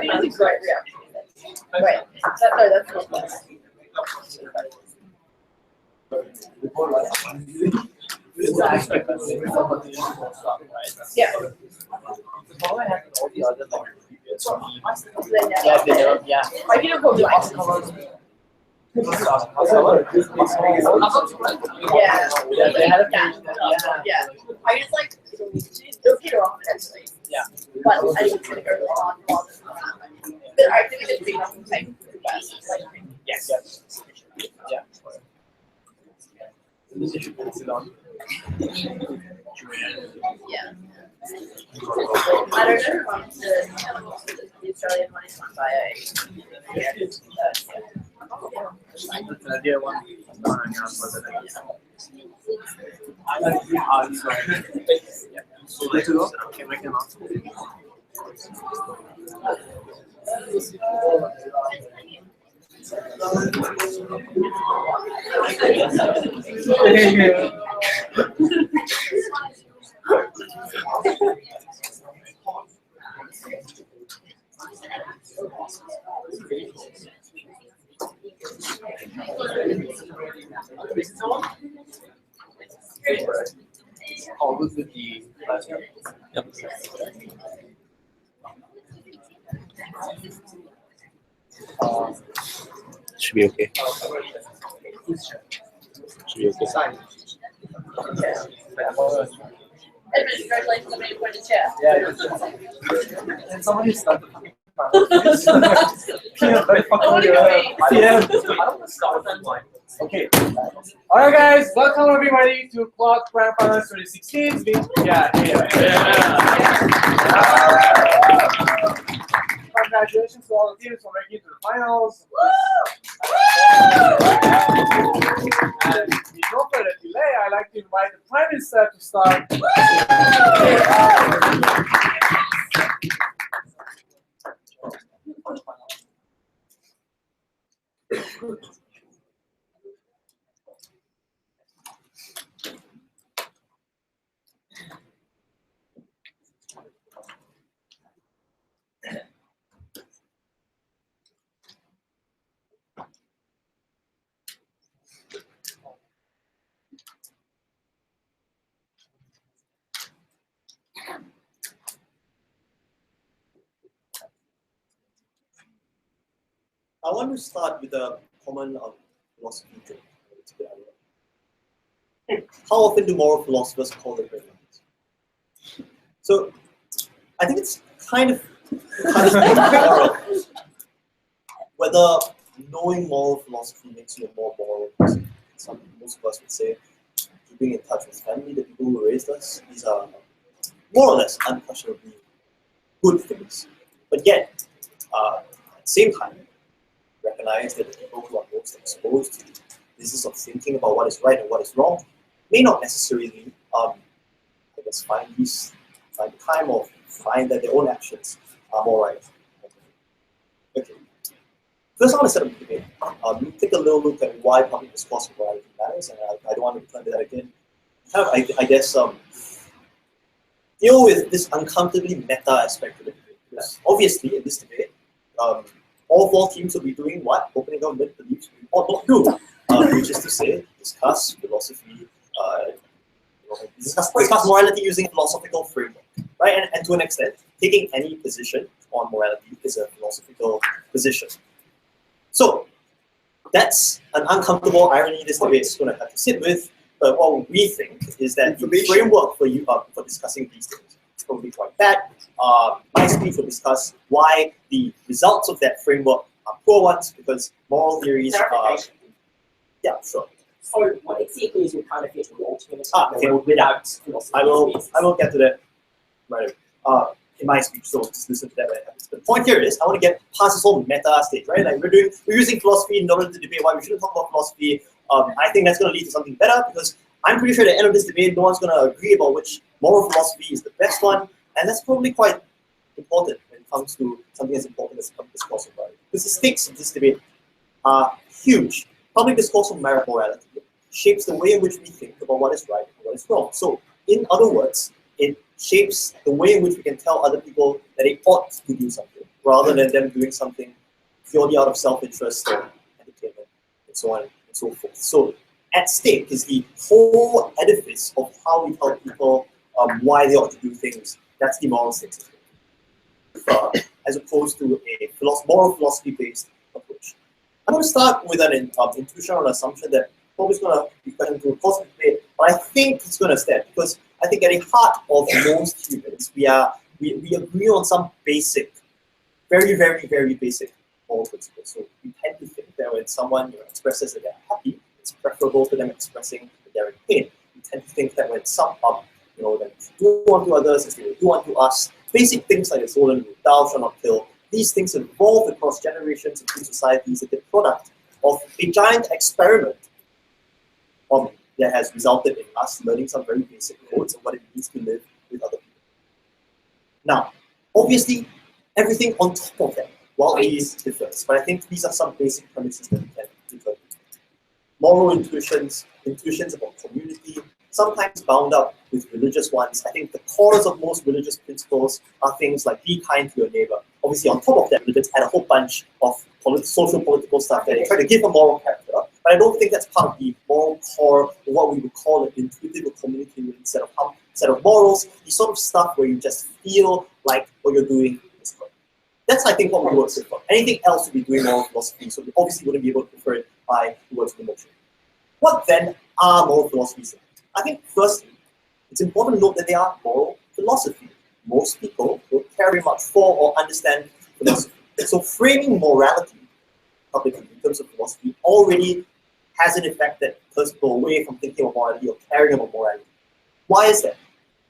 That's a great reaction. Wait, that's not bad. Yeah. Yeah. I can go black. Yeah. They had a Yeah. I just like it was Peter off actually. Yeah. But I didn't think it was on. But I think it's big enough to take the best. Yes. Yeah. Yeah. I don't know if I'm the Australian one is run by a The idea one. So let's go. Can we come out? Oh, look at the last one. Yep. Should be okay. Should be okay. Edmond, congratulations on being appointed chair. Yeah. And somebody started. Okay. All right, guys. Welcome everybody to Clock Grand Finals 2016. Congratulations to all the teams for making it to the finals. And with no further delay, I'd like to invite the Prime Minister to start. I want to start with a common philosophy joke. How often do moral philosophers call their great minds? So, I think it's kind of moral. Whether knowing moral philosophy makes you a more moral person. Most of us would say keeping in touch with family, the people who raised us, these are more or less unquestionably good things. But yet, at the same time, recognize that the people who are most exposed to this of thinking about what is right and what is wrong may not necessarily, find the time or find that their own actions are more right. Okay. First, I want to set up the debate. Take a little look at why public discourse and morality matters, and I don't want to return to that again. I guess, deal with this uncomfortably meta aspect of the debate. Because obviously, in this debate, all 4 teams will be doing what? Opening up with beliefs we ought not do, which is to say, discuss philosophy, discuss morality using a philosophical framework, right? And to an extent, taking any position on morality is a philosophical position. So that's an uncomfortable irony this debate is going to have to sit with. But what we think is that the framework for you for discussing these things is probably quite bad. My speech will discuss why the results of that framework are poor ones, because moral theories are. Yeah, sure. So what exactly is your kind of the alternative okay. without philosophy? I will get to that right in my speech, so just listen to that when it happens. But the point here is I want to get past this whole meta stage, right? Like we're using philosophy in order to debate why we shouldn't talk about philosophy. I think that's going to lead to something better, because I'm pretty sure at the end of this debate, no one's going to agree about which moral philosophy is the best one, and that's probably quite important when it comes to something as important as public discourse of morality. Because the stakes of this debate are huge. Public discourse of morality shapes the way in which we think about what is right and what is wrong. So, in other words, it shapes the way in which we can tell other people that they ought to do something, rather than them doing something purely out of self-interest and entertainment, and so on and so forth. So, at stake is the whole edifice of how we tell people why they ought to do things. That's the moral stakes, as opposed to a moral philosophy-based approach. I'm going to start with an intuition or an assumption that probably is going to be put into a positive debate, but I think it's going to stand, because I think at the heart of most humans, we agree on some basic, very, very, very basic moral principles. So we tend to think that when someone expresses that they're happy, it's preferable to them expressing that they're in pain. We tend to think that when some that we do unto others as they will do unto us, basic things like the golden rule, thou shalt not kill, these things evolve across generations of two societies as the product of a giant experiment that has resulted in us learning some very basic codes of what it means to live with other people. Now, obviously, everything on top of that, while these differs, but I think these are some basic premises that we can determine. Moral intuitions about community, sometimes bound up with religious ones. I think the cores of most religious principles are things like be kind to your neighbor. Obviously, on top of that, religions had a whole bunch of social political stuff that they try to give a moral character. But I don't think that's part of the moral core, or what we would call an intuitive or communicative set of morals. The sort of stuff where you just feel like what you're doing is correct. That's, I think, what we work with for. Anything else would be doing moral philosophy, so we obviously wouldn't be able to prefer it by the words of emotion. What then are moral philosophies? I think, firstly, it's important to note that they are moral philosophy. Most people don't care very much for or understand philosophy. So framing morality publicly in terms of philosophy already has an effect that turns people away from thinking about morality or caring about morality. Why is that?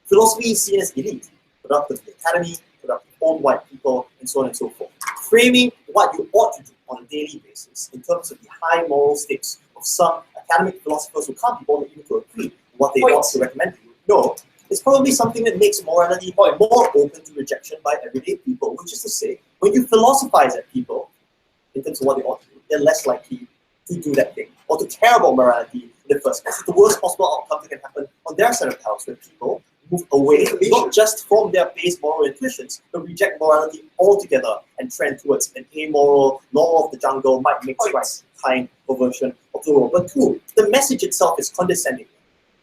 Philosophy is seen as elite, product of the academy, product of old white people, and so on and so forth. Framing what you ought to do on a daily basis in terms of the high moral stakes of some academic philosophers who can't be bothered even to agree what they ought to recommend to you. No, it's probably something that makes morality more open to rejection by everyday people, which is to say, when you philosophize at people in terms of what they ought to do, they're less likely to do that thing or to care about morality in the first place. It's the worst possible outcome that can happen on their side of the house when people move away, not just from their base moral intuitions, but reject morality altogether and trend towards an amoral, law of the jungle, might make right kind of version of the world. But two, the message itself is condescending.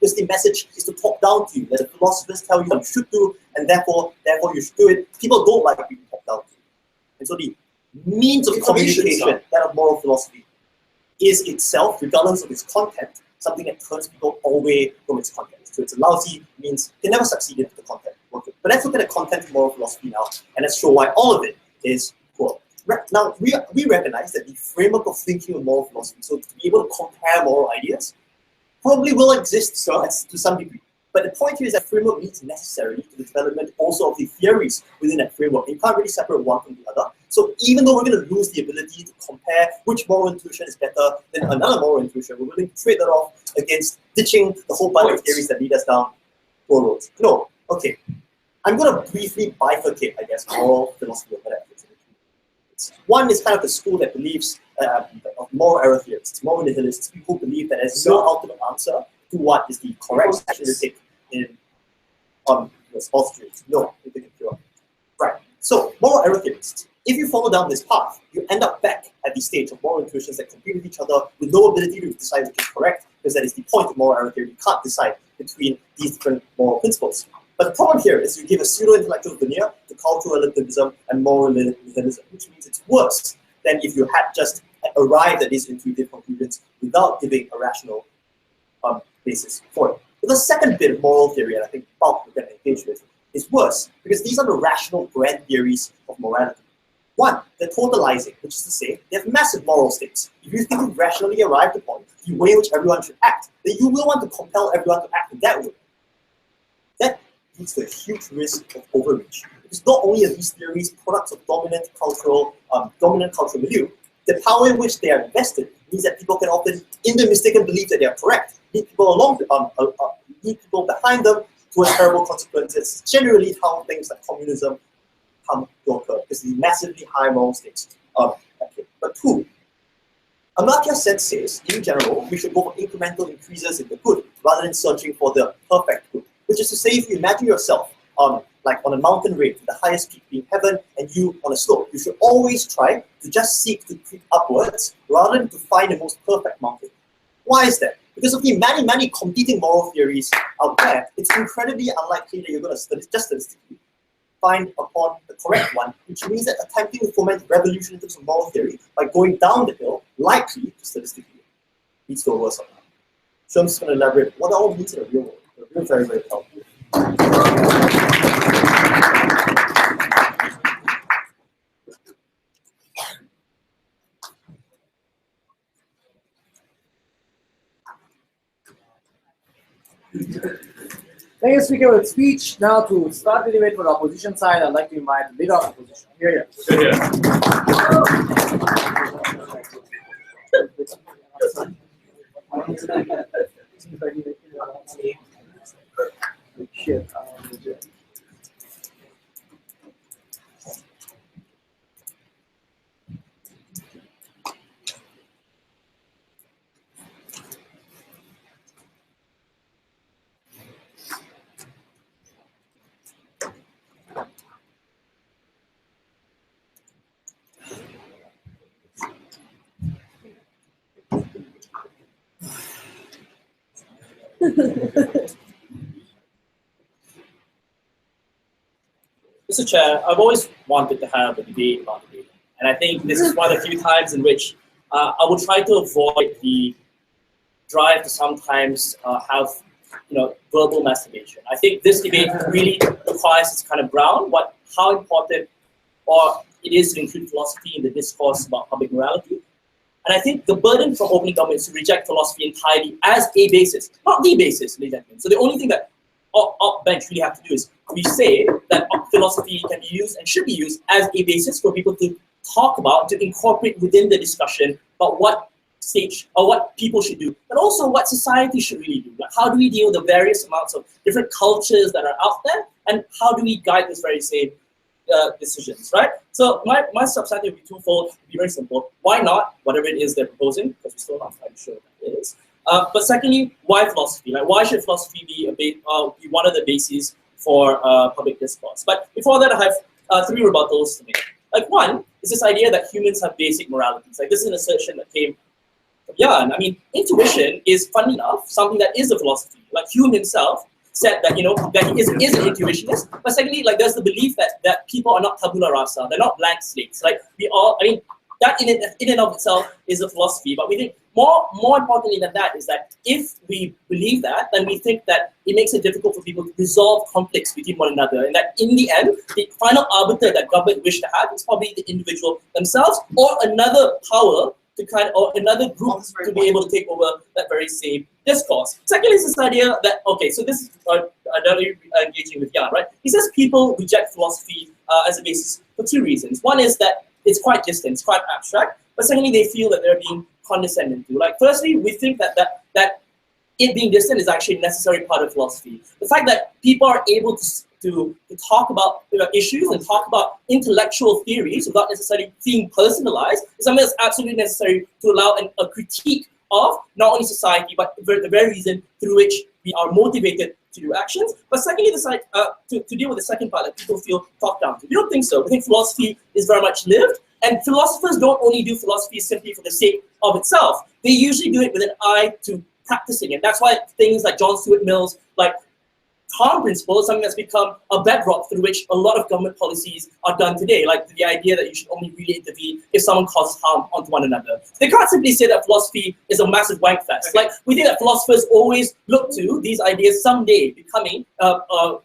Because the message is to talk down to you, that the philosophers tell you what you should do, and therefore you should do it. People don't like being talked down to. And so the means of communication, that of moral philosophy, is itself, regardless of its content, something that turns people away from its content. So it's a lousy means they never succeed if the content works. But let's look at the content of moral philosophy now, and let's show why all of it is poor. Now, we recognize that the framework of thinking of moral philosophy, so to be able to compare moral ideas, probably will exist to some degree. But the point here is that framework needs necessarily to the development also of the theories within that framework. You can't really separate one from the other. So even though we're going to lose the ability to compare which moral intuition is better than another moral intuition, we're willing to trade that off against ditching the whole bunch of theories that lead us down poor roads. No, okay. I'm going to briefly bifurcate, I guess, moral philosophy of metaphysics. One is kind of the school that believes of moral error theorists, moral nihilists, people who believe that there's no ultimate answer to what is the correct action to take in sports streets. No, you take it pure. Right. So, moral error theorists, if you follow down this path, you end up back at the stage of moral intuitions that compete with each other with no ability to decide which is correct, because that is the point of moral error theory. You can't decide between these different moral principles. But the problem here is you give a pseudo-intellectual veneer to cultural relativism and moral relativism, which means it's worse than if you had just arrived at these intuitive conclusions without giving a rational basis for it. But the second bit of moral theory, and I think Bulk we're going to engage with, is worse, because these are the rational grand theories of morality. One, they're totalizing, which is to say, they have massive moral stakes. If you think you've rationally arrived upon the way in which everyone should act, then you will want to compel everyone to act in that way. That leads to a huge risk of overreach. Because not only are these theories products of dominant cultural milieu, the power in which they are invested means that people can often, in the mistaken belief that they are correct, lead people lead people behind them towards terrible consequences. Generally, how things like communism come to occur, because the massively high moral stakes. But two, Amartya Sen says, in general, we should go for incremental increases in the good rather than searching for the perfect good. Which is to say, if you imagine yourself like on a mountain range, with the highest peak being heaven, and you on a slope, you should always try to just seek to creep upwards rather than to find the most perfect mountain. Why is that? Because of the many competing moral theories out there, it's incredibly unlikely that you're going to just statistically find upon the correct one, which means that attempting to foment revolution in terms of moral theory by going down the hill, likely, statistically, leads to a worse outcome. So I'm just going to elaborate what that all means in the real world. The real very, very powerful. Thank you, Speaker, with speech. Now to start the debate for the opposition side, I'd like to invite the leader of the opposition. Here. Mr. Chair, I've always wanted to have a debate about the data. And I think this is one of the few times in which I will try to avoid the drive to sometimes have verbal masturbation. I think this debate really requires this kind of ground, how important it is to include philosophy in the discourse about public morality. And I think the burden from opening government is to reject philosophy entirely as a basis, not the basis, ladies and gentlemen. So the only thing that our bench really have to do is we say that philosophy can be used and should be used as a basis for people to talk about, to incorporate within the discussion about what stage or what people should do, but also what society should really do. Like how do we deal with the various amounts of different cultures that are out there, and how do we guide this very same decisions, right? So my substantive would be twofold, be very simple. Why not whatever it is they're proposing, because we're still not quite sure what it is. But secondly, why philosophy? Like, why should philosophy be be one of the bases for public discourse? But before that, I have 3 rebuttals to make. Like, one is this idea that humans have basic moralities. Like, this is an assertion that came from Jan. I mean, intuition is, funny enough, something that is a philosophy. Like, Hume himself said that that he is an intuitionist. But secondly, like, there's the belief that people are not tabula rasa. They're not blank slates. Like, that in and of itself is a philosophy. But we think more importantly than that is that if we believe that, then we think that it makes it difficult for people to resolve conflicts between one another, and that in the end, the final arbiter that government wish to have is probably the individual themselves or another power or another group to be able to take over that very same discourse. Secondly, is this idea that, okay, so this is engaging with Jan, right? He says people reject philosophy as a basis for 2 reasons. One is that it's quite distant, it's quite abstract, but secondly, they feel that they're being condescended to. Like, firstly, we think that it being distant is actually a necessary part of philosophy. The fact that people are able to talk about issues and talk about intellectual theories without necessarily being personalized is something that's absolutely necessary to allow a critique of not only society, but the very reason through which we are motivated to do actions. But secondly, to deal with the second part that people feel talked down to. We don't think so. We think philosophy is very much lived, and philosophers don't only do philosophy simply for the sake of itself. They usually do it with an eye to practicing it. That's why things like John Stuart Mill's like harm principle is something that's become a bedrock through which a lot of government policies are done today, like the idea that you should only really intervene if someone causes harm onto one another. They can't simply say that philosophy is a massive wank fest. Like, we think that philosophers always look to these ideas someday becoming,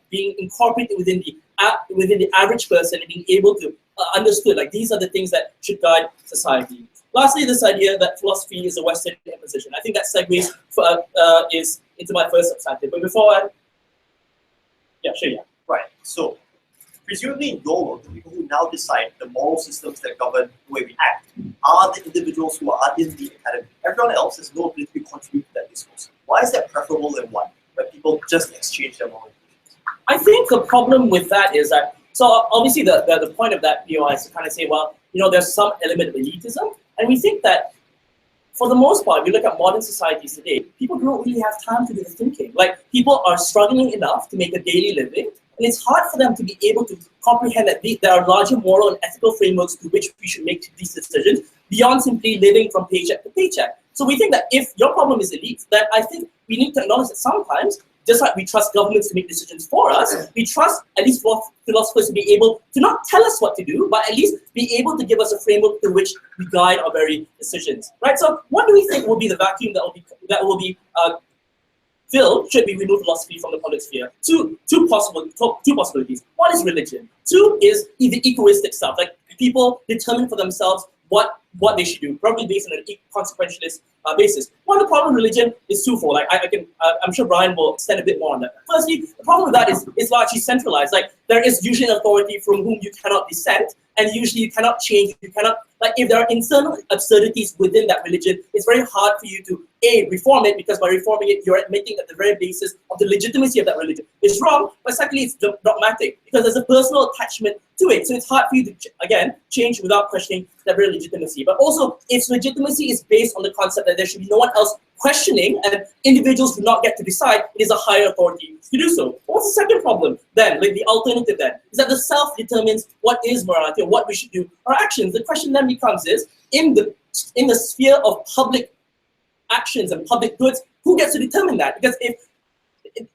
being incorporated within the average person and being able to understood, like these are the things that should guide society. Lastly, this idea that philosophy is a Western imposition. I think that segues is into my first substantive. But before yeah. Right. So, presumably in your work, the people who now decide the moral systems that govern the way we act are the individuals who are in the academy. Everyone else has no ability to contribute to that discourse. Why is that preferable than one, where people just exchange their moral implications? I think the problem with that is that, so obviously the point of that POI is to kind of say, well, there's some element of elitism, and we think that for the most part, if you look at modern societies today, people don't really have time to do the thinking. Like, people are struggling enough to make a daily living, and it's hard for them to be able to comprehend that there are larger moral and ethical frameworks to which we should make these decisions beyond simply living from paycheck to paycheck. So we think that if your problem is elite, then I think we need to acknowledge that sometimes, just like we trust governments to make decisions for us, we trust at least philosophers to be able to not tell us what to do, but at least be able to give us a framework through which we guide our very decisions, right? So what do we think will be the vacuum that will be filled should we remove philosophy from the public sphere? Two possibilities. One is religion. Two is the egoistic stuff, like people determine for themselves what they should do, probably based on an consequentialist basis. One, the problem with religion is twofold. Like I'm sure Bryan will extend a bit more on that. Firstly, the problem with that is largely centralized. Like, there is usually an authority from whom you cannot dissent, and usually you cannot change. You cannot, like, if there are internal absurdities within that religion, it's very hard for you to reform it, because by reforming it, you're admitting that the very basis of the legitimacy of that religion is wrong. But secondly, it's dogmatic, because there's a personal attachment to it. So it's hard for you to, again, change without questioning that very legitimacy. But also, its legitimacy is based on the concept that there should be no one else questioning, and individuals do not get to decide. It is a higher authority to do so. What's the second problem then? Like, the alternative then is that the self determines what is morality or what we should do, our actions. The question then becomes is, in the sphere of public actions and public goods, who gets to determine that? Because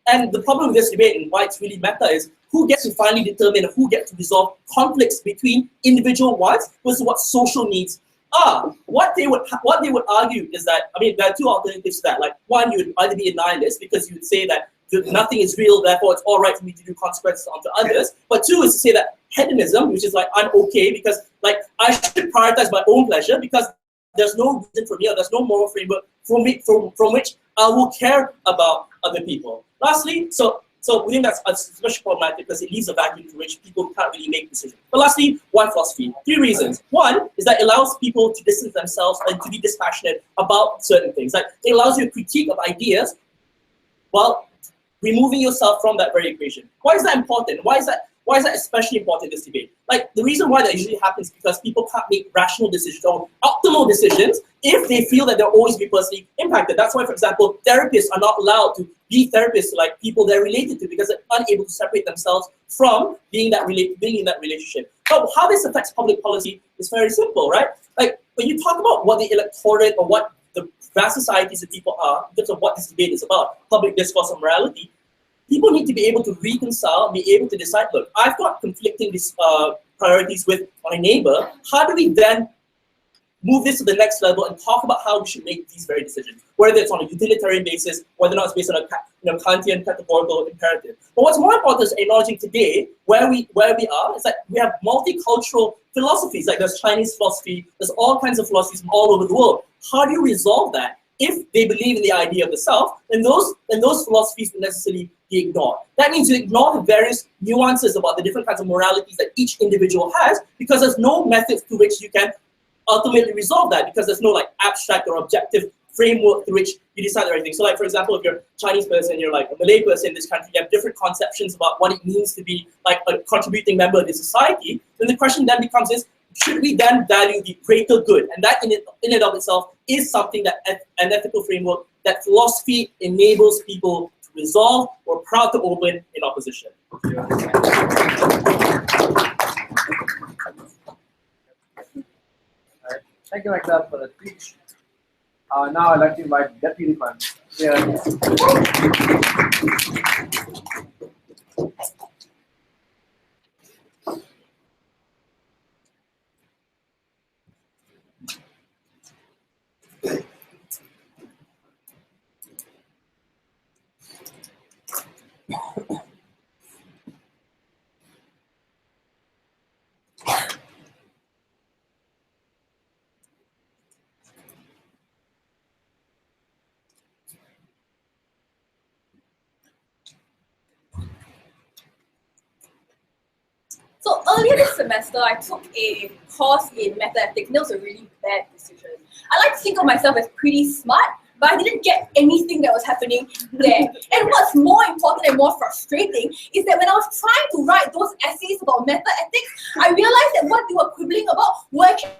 and the problem with this debate and why it's really meta is, who gets to finally determine, or who gets to resolve conflicts between individual wants versus what social needs are? What they would argue is that, I mean, there are two alternatives to that. Like, one, you would either be a nihilist, because you would say that nothing is real, therefore it's all right for me to do consequences onto others. But two is to say that hedonism, which is like, I'm okay because, like, I should prioritize my own pleasure, because there's no reason for me, or there's no moral framework from which I will care about other people. Lastly, so we think that's especially problematic, because it leaves a vacuum through which people can't really make decisions. But lastly, why philosophy? Three reasons. One is that it allows people to distance themselves and to be dispassionate about certain things. Like, it allows you a critique of ideas while removing yourself from that very equation. Why is that important? Why is that especially important in this debate? Like, the reason why that usually happens is because people can't make rational decisions or optimal decisions if they feel that they'll always be personally impacted. That's why, for example, therapists are not allowed to be therapists to, like, people they're related to, because they're unable to separate themselves from being in that relationship. So how this affects public policy is very simple, right? Like, when you talk about what the electorate or what the vast societies of people are, in terms of what this debate is about, public discourse on morality, people need to be able to reconcile, be able to decide, look, I've got conflicting priorities with my neighbor. How do we then move this to the next level and talk about how we should make these very decisions, whether it's on a utilitarian basis, whether or not it's based on a Kantian categorical imperative. But what's more important is acknowledging today where we are is that we have multicultural philosophies. Like, there's Chinese philosophy, there's all kinds of philosophies from all over the world. How do you resolve that? If they believe in the idea of the self, then those philosophies will necessarily be ignored. That means you ignore the various nuances about the different kinds of moralities that each individual has, because there's no method through which you can ultimately resolve that, because there's no, like, abstract or objective framework through which you decide everything. So, like, for example, if you're a Chinese person, you're like a Malay person in this country, you have different conceptions about what it means to be, like, a contributing member of the society, then the question then becomes is, should we then value the greater good? And that in and of itself is something that an ethical framework that philosophy enables people to resolve, we're proud to open in opposition. Thank you, Maketab, for the speech. Now I'd like to invite Deputy Fund. Yeah. So earlier this semester, I took a course in meta ethics, and it was a really bad decision. I like to think of myself as pretty smart, but I didn't get anything that was happening there. And what's more important and more frustrating is that when I was trying to write those essays about meta ethics, I realized that what they were quibbling about were actually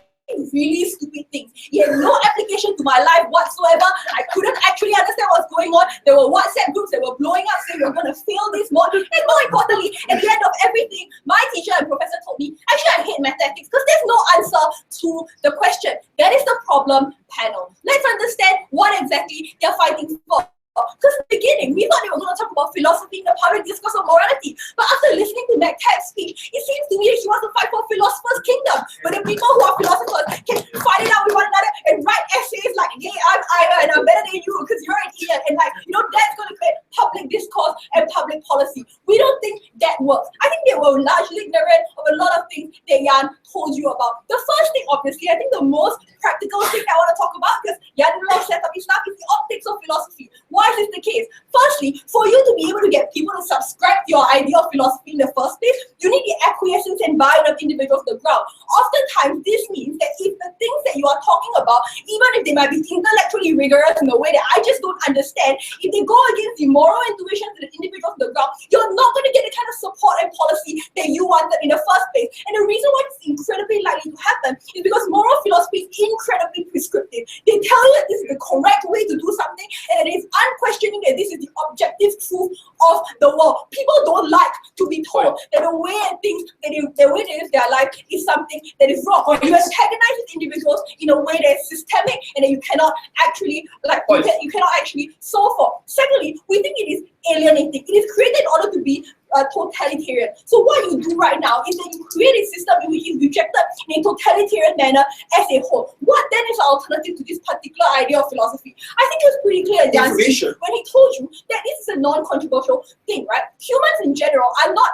really stupid things. It had no application to my life whatsoever. I couldn't actually understand what's going on. There were WhatsApp groups that were blowing up saying we're going to fail this mod. And more importantly, at the end of everything, my teacher and professor told me, actually I hate mathematics because there's no answer to the question. That is the problem, panel. Let's understand what exactly they're fighting for. Because in the beginning, we thought they were going to talk about philosophy in the public discourse of morality. But after listening to Maketab's speech, it seems to me that she wants to fight for philosopher's kingdom, where the people who are philosophers can fight it out with one another and write essays like, hey, I'm Ira and I'm better than you because you're an idiot. And like, that's going to create public discourse and public policy. We don't think that works. I think they were largely ignorant of a lot of things that Jan told you about. The first thing, obviously, I think the most practical thing I want to talk about, because Jan loves setup stuff, is the optics of philosophy. Why is this the case? Firstly, for you to be able to get people to subscribe to your idea of philosophy in the first place, you need the acquiescence and buy-in of individuals on the ground. Oftentimes, this means that if the things that you are talking about, even if they might be intellectually rigorous in a way that I just don't understand, if they go against the moral intuitions of the individuals on the ground, you're not going to get the kind of support and policy that you wanted in the first place. And the reason why it's incredibly likely to happen is because moral philosophy is incredibly prescriptive. They tell you that this is the correct way to do something, and it is unquestioning that this is the objective truth of the world. People don't like to be told that the way things, the way they live their life is something that is wrong. Or you antagonize with individuals in a way that is systemic and that you cannot actually you cannot actually solve for. Secondly, we think it is alienating. It is created in order to be totalitarian. So what you do right now is that you create a system in which is rejected in a totalitarian manner as a whole. What then is the alternative to this particular idea of philosophy? I think it was pretty clear in Jan's speech when he told you that this is a non-controversial thing, right? Humans in general are not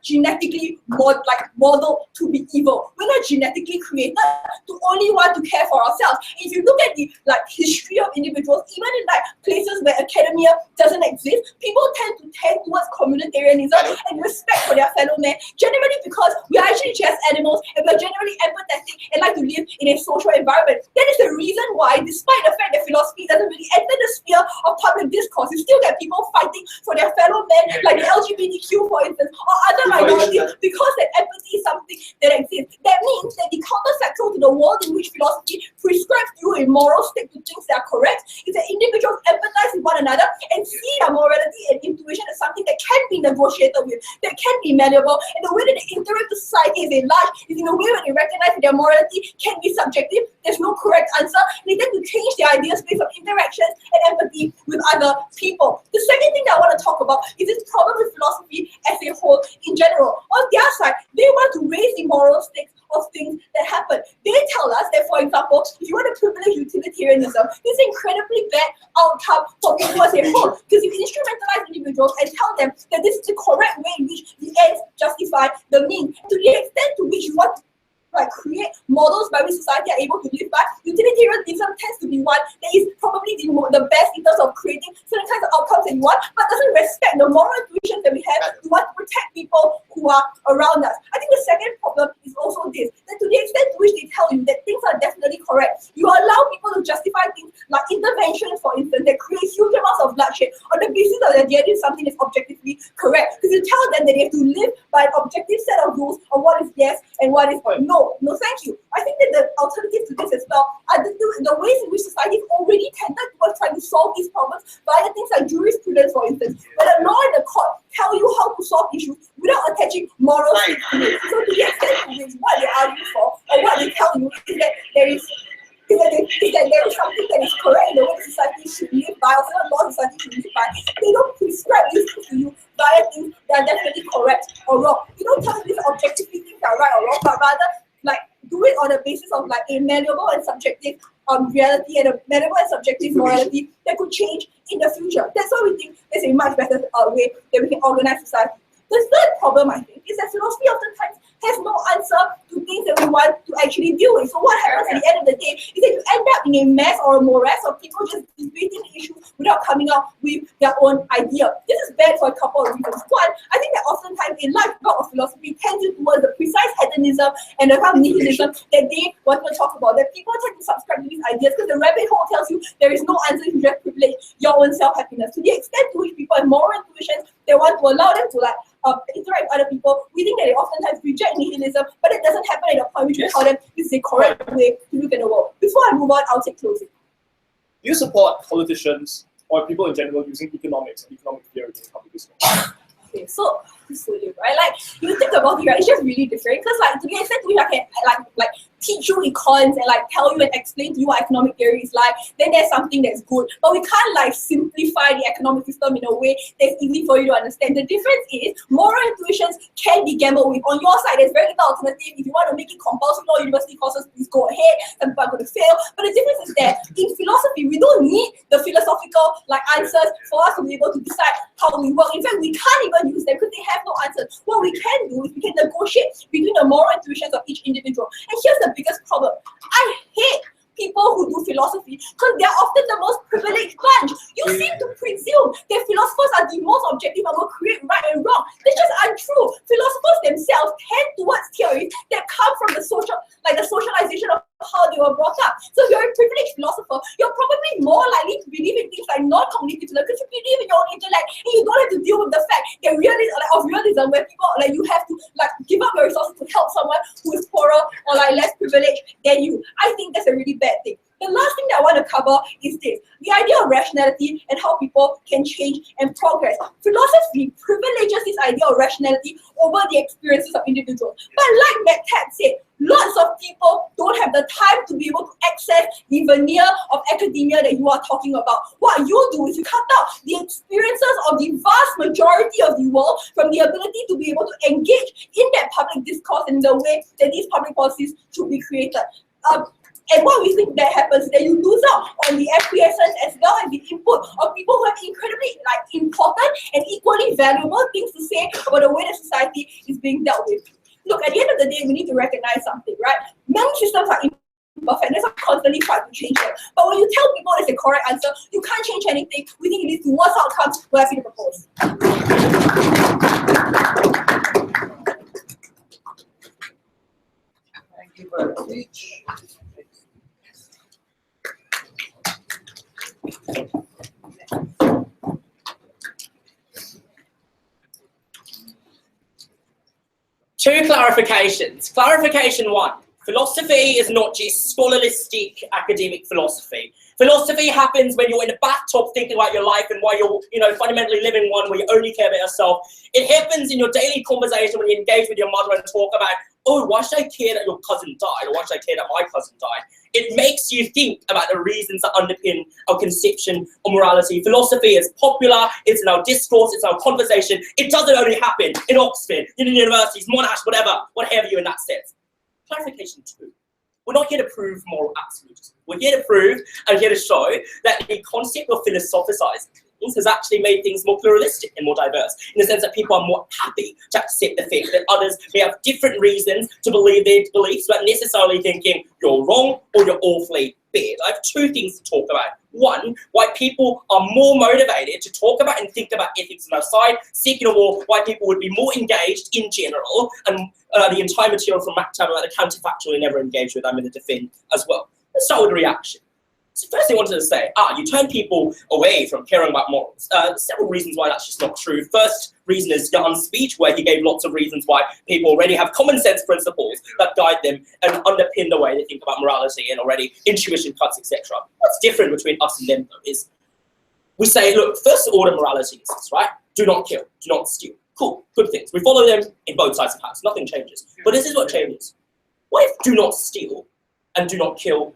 genetically modeled to be evil. We're not genetically created to only want to care for ourselves. If you look at the history of individuals, even in places where academia doesn't exist, people tend towards communitarianism and respect for their fellow man, generally because we are actually just animals and we're generally empathetic and like to live in a social environment. That is the reason why, despite the fact that philosophy doesn't really enter the sphere of public discourse, you still get people fighting for their fellow men, like the LGBTQ, for instance, or other minorities, because that empathy is something that exists. That means that the counterfactual to the world in which philosophy prescribes you a moral stick to things that are correct is that individuals empathize with one another and see their morality and intuition as something that can be negotiated with, that can be malleable, and the way that they interact with society as a large is in a way where they recognize that their morality can be subjective. There's no correct answer. They tend to change their ideas based on interactions and empathy with other people. The second thing that I want to talk about is this problem with philosophy as a whole in general. On their side, they want to raise the moral stakes of things that happen. They tell us that, for example, if you want to privilege utilitarianism, this is an incredibly bad outcome for people as a whole, because you instrumentalize individuals and tell them that this is the correct way in which the ends justify the means. To the extent to which you want to create models by which society are able to live by, utilitarianism tends to be one that is probably the best in terms of creating certain kinds of outcomes that you want, but doesn't respect the moral intuitions that we have. We want to protect people who are around us. I think the second problem is also this, that to the extent to which they tell you that things are definitely correct, you allow people to justify things like interventions, for instance, that create huge amounts of bloodshed on the basis of the idea that something is objectively correct. Because you tell them that they have to live by an objective set of rules on what is yes and what is no. No, thank you. I think that the alternative to this as well are the ways in which society is already tended towards trying to solve these problems via things like jurisprudence, for instance, where the law and the court tell you how to solve issues without attaching morals to it. So to the extent to which what they argue for or what they tell you is that there is something that is correct in the way society should live by, or certain laws society should live by. They don't prescribe these things to you via things that are definitely correct or wrong. They don't tell you these objectively things that are right or wrong, but rather like do it on the basis of like a malleable and subjective reality and a malleable and subjective morality that could change in the future. That's why we think there's a much better way that we can organize society. The third problem, I think, is that philosophy oftentimes has no answer to things that we want to actually deal with. So what happens at the end of the day is that you end up in a mess or a morass of people just debating issues without coming up with their own idea. This is bad for a couple of reasons. One, I think that oftentimes a large part of philosophy tends towards the precise hedonism and the kind of nihilism that they want to talk about, that people tend to subscribe to these ideas because the rabbit hole tells you there is no answer if you just privilege your own self-happiness. To the extent to which people have moral intuitions, they want to allow them to like interact with other people. We think that they oftentimes reject nihilism, but it doesn't happen at a point which we tell them this is a correct way to look at the world. Before I move on, I'll take closing. Do you support politicians or people in general using economics and economic theory in public discourse? Okay, so right? Like you think about it, right? It's just really different because like to the extent we can like teach you econs and like tell you and explain to you what economic theory is like, then there's something that's good. But we can't like simplify the economic system in a way that's easy for you to understand. The difference is moral intuitions can be gambled with. On your side, there's very little alternative. If you want to make it compulsory all university courses, please go ahead. Some people are going to fail. But the difference is that in philosophy, we don't need the philosophical like answers for us to be able to decide how we work. In fact, we can't even use them because they have no answers. What we can do is we can negotiate between the moral intuitions of each individual. And here's the biggest problem. I hate people who do philosophy because they're often the most privileged bunch. You seem to presume that philosophers are the most objective and will create right and wrong. That's just untrue. Philosophers themselves tend towards theories that come from the socialization of how they were brought up. So if you're a privileged philosopher, you're probably more likely to believe in things like non-cognitive intellect because you believe in your own intellect and you don't have to deal with the fact that realism where people like you have to like give up your resources to help someone who is poorer or like less privileged than you. I think that's a really bad thing. The last thing that I want to cover is this, the idea of rationality and how people can change and progress. Philosophy privileges this idea of rationality over the experiences of individuals. But like Maketab said, lots of people don't have the time to be able to access the veneer of academia that you are talking about. What you do is you cut out the experiences of the vast majority of the world from the ability to be able to engage in that public discourse in the way that these public policies should be created. And what we think that happens is that you lose out on the acquiescence as well as the input of people who have incredibly like important and equally valuable things to say about the way that society is being dealt with. Look, at the end of the day, we need to recognize something, right? Many systems are imperfect, and that's constantly trying to change them. But when you tell people it's the correct answer, you can't change anything. We think it leads to worse outcomes. We're happy to propose. Thank you very much. Two clarifications. Clarification one. Philosophy is not just scholaristic academic philosophy. Philosophy happens when you're in a bathtub thinking about your life and why you're fundamentally living one where you only care about yourself. It happens in your daily conversation when you engage with your mother and talk about, oh, why should I care that your cousin died? Or why should I care that my cousin died? It makes you think about the reasons that underpin our conception of morality. Philosophy is popular, it's in our discourse, it's in our conversation. It doesn't only happen in Oxford, in universities, Monash, what have you in that sense. Clarification two. We're not here to prove moral absolutism. We're here to prove and here to show that the concept of philosophizing has actually made things more pluralistic and more diverse, in the sense that people are more happy to accept the fact that others may have different reasons to believe their beliefs, but necessarily thinking you're wrong or you're awfully bad. I have two things to talk about. One, why people are more motivated to talk about and think about ethics on our side. Second of all, why people would be more engaged in general, and the entire material from Maketab about the counterfactual we never engaged with, I'm going to defend as well. Let's start with the reaction. So first thing I wanted to say, you turn people away from caring about morals. Several reasons why that's just not true. First reason is Jan's speech, where he gave lots of reasons why people already have common sense principles that guide them and underpin the way they think about morality and already intuition cuts, etc. What's different between us and them, though, is we say, look, first order morality exists, right? Do not kill, do not steal. Cool, good things. We follow them in both sides of the house. Nothing changes. But this is what changes. What if do not steal and do not kill?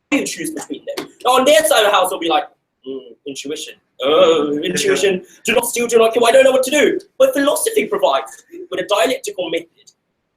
You choose between them. Now, on their side of the house, they'll be like, intuition. Oh, intuition. Do not steal, do not kill. I don't know what to do. But philosophy provides with a dialectical method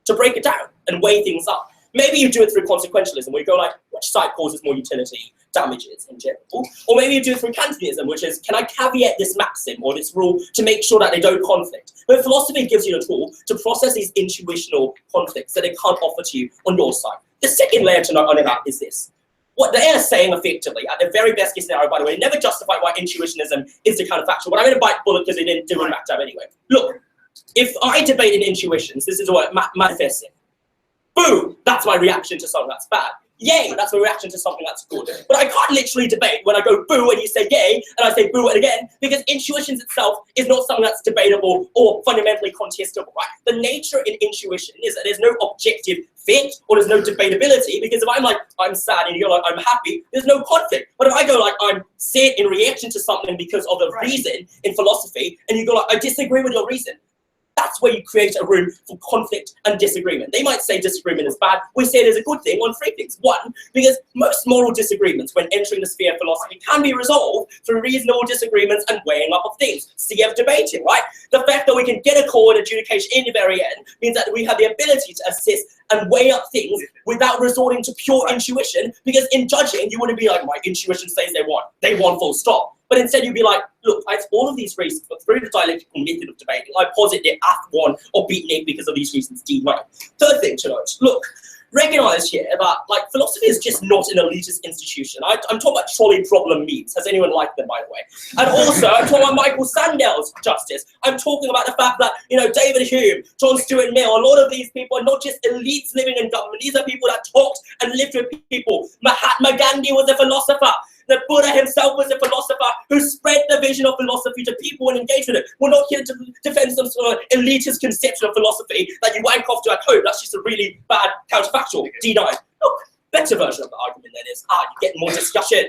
to break it down and weigh things up. Maybe you do it through consequentialism, where you go like, which side causes more utility damages in general? Or maybe you do it through Kantianism, which is, can I caveat this maxim or this rule to make sure that they don't conflict? But philosophy gives you a tool to process these intuitional conflicts that they can't offer to you on your side. The second layer to note on that is this. What they are saying effectively, at the very best case scenario, by the way, never justify why intuitionism is the counterfactual, but I'm going to bite bullet because they didn't do it Maketab anyway. Look, if I debate in intuitions, this is what manifests it. Boo! That's my reaction to something that's bad. Yay! That's my reaction to something that's good. But I can't literally debate when I go boo and you say yay, and I say boo it again, because intuitions itself is not something that's debatable or fundamentally contestable, right? The nature in intuition is that there's no objective fit or there's no debatability, because if I'm like, I'm sad, and you're like, I'm happy, there's no conflict. But if I go like, I'm sad in reaction to something because of the reason in philosophy, and you go like, I disagree with your reason, that's where you create a room for conflict and disagreement. They might say disagreement is bad. We say it is a good thing on three things. One, because most moral disagreements when entering the sphere of philosophy can be resolved through reasonable disagreements and weighing up of things. CF debating, right? The fact that we can get a call and adjudication in the very end means that we have the ability to assess and weigh up things without resorting to pure intuition, because in judging, you wouldn't be like, my intuition says they want full stop. But instead you'd be like, look, I have all of these reasons, but through the dialectical method of debating, I posit that F1 or beaten it because of these reasons, D9. Third thing to note, look, recognize here that like philosophy is just not an elitist institution. I'm talking about trolley problem memes. Has anyone liked them, by the way? And also, I'm talking about Michael Sandel's justice. I'm talking about the fact that, you know, David Hume, John Stuart Mill, a lot of these people are not just elites living in government. These are people that talked and lived with people. Mahatma Gandhi was a philosopher. The Buddha himself was a philosopher who spread the vision of philosophy to people and engaged with it. We're not here to defend some sort of elitist conception of philosophy that you wank off to at home. That's just a really bad counterfactual. D9. Look, better version of the argument then is, you get more discussion,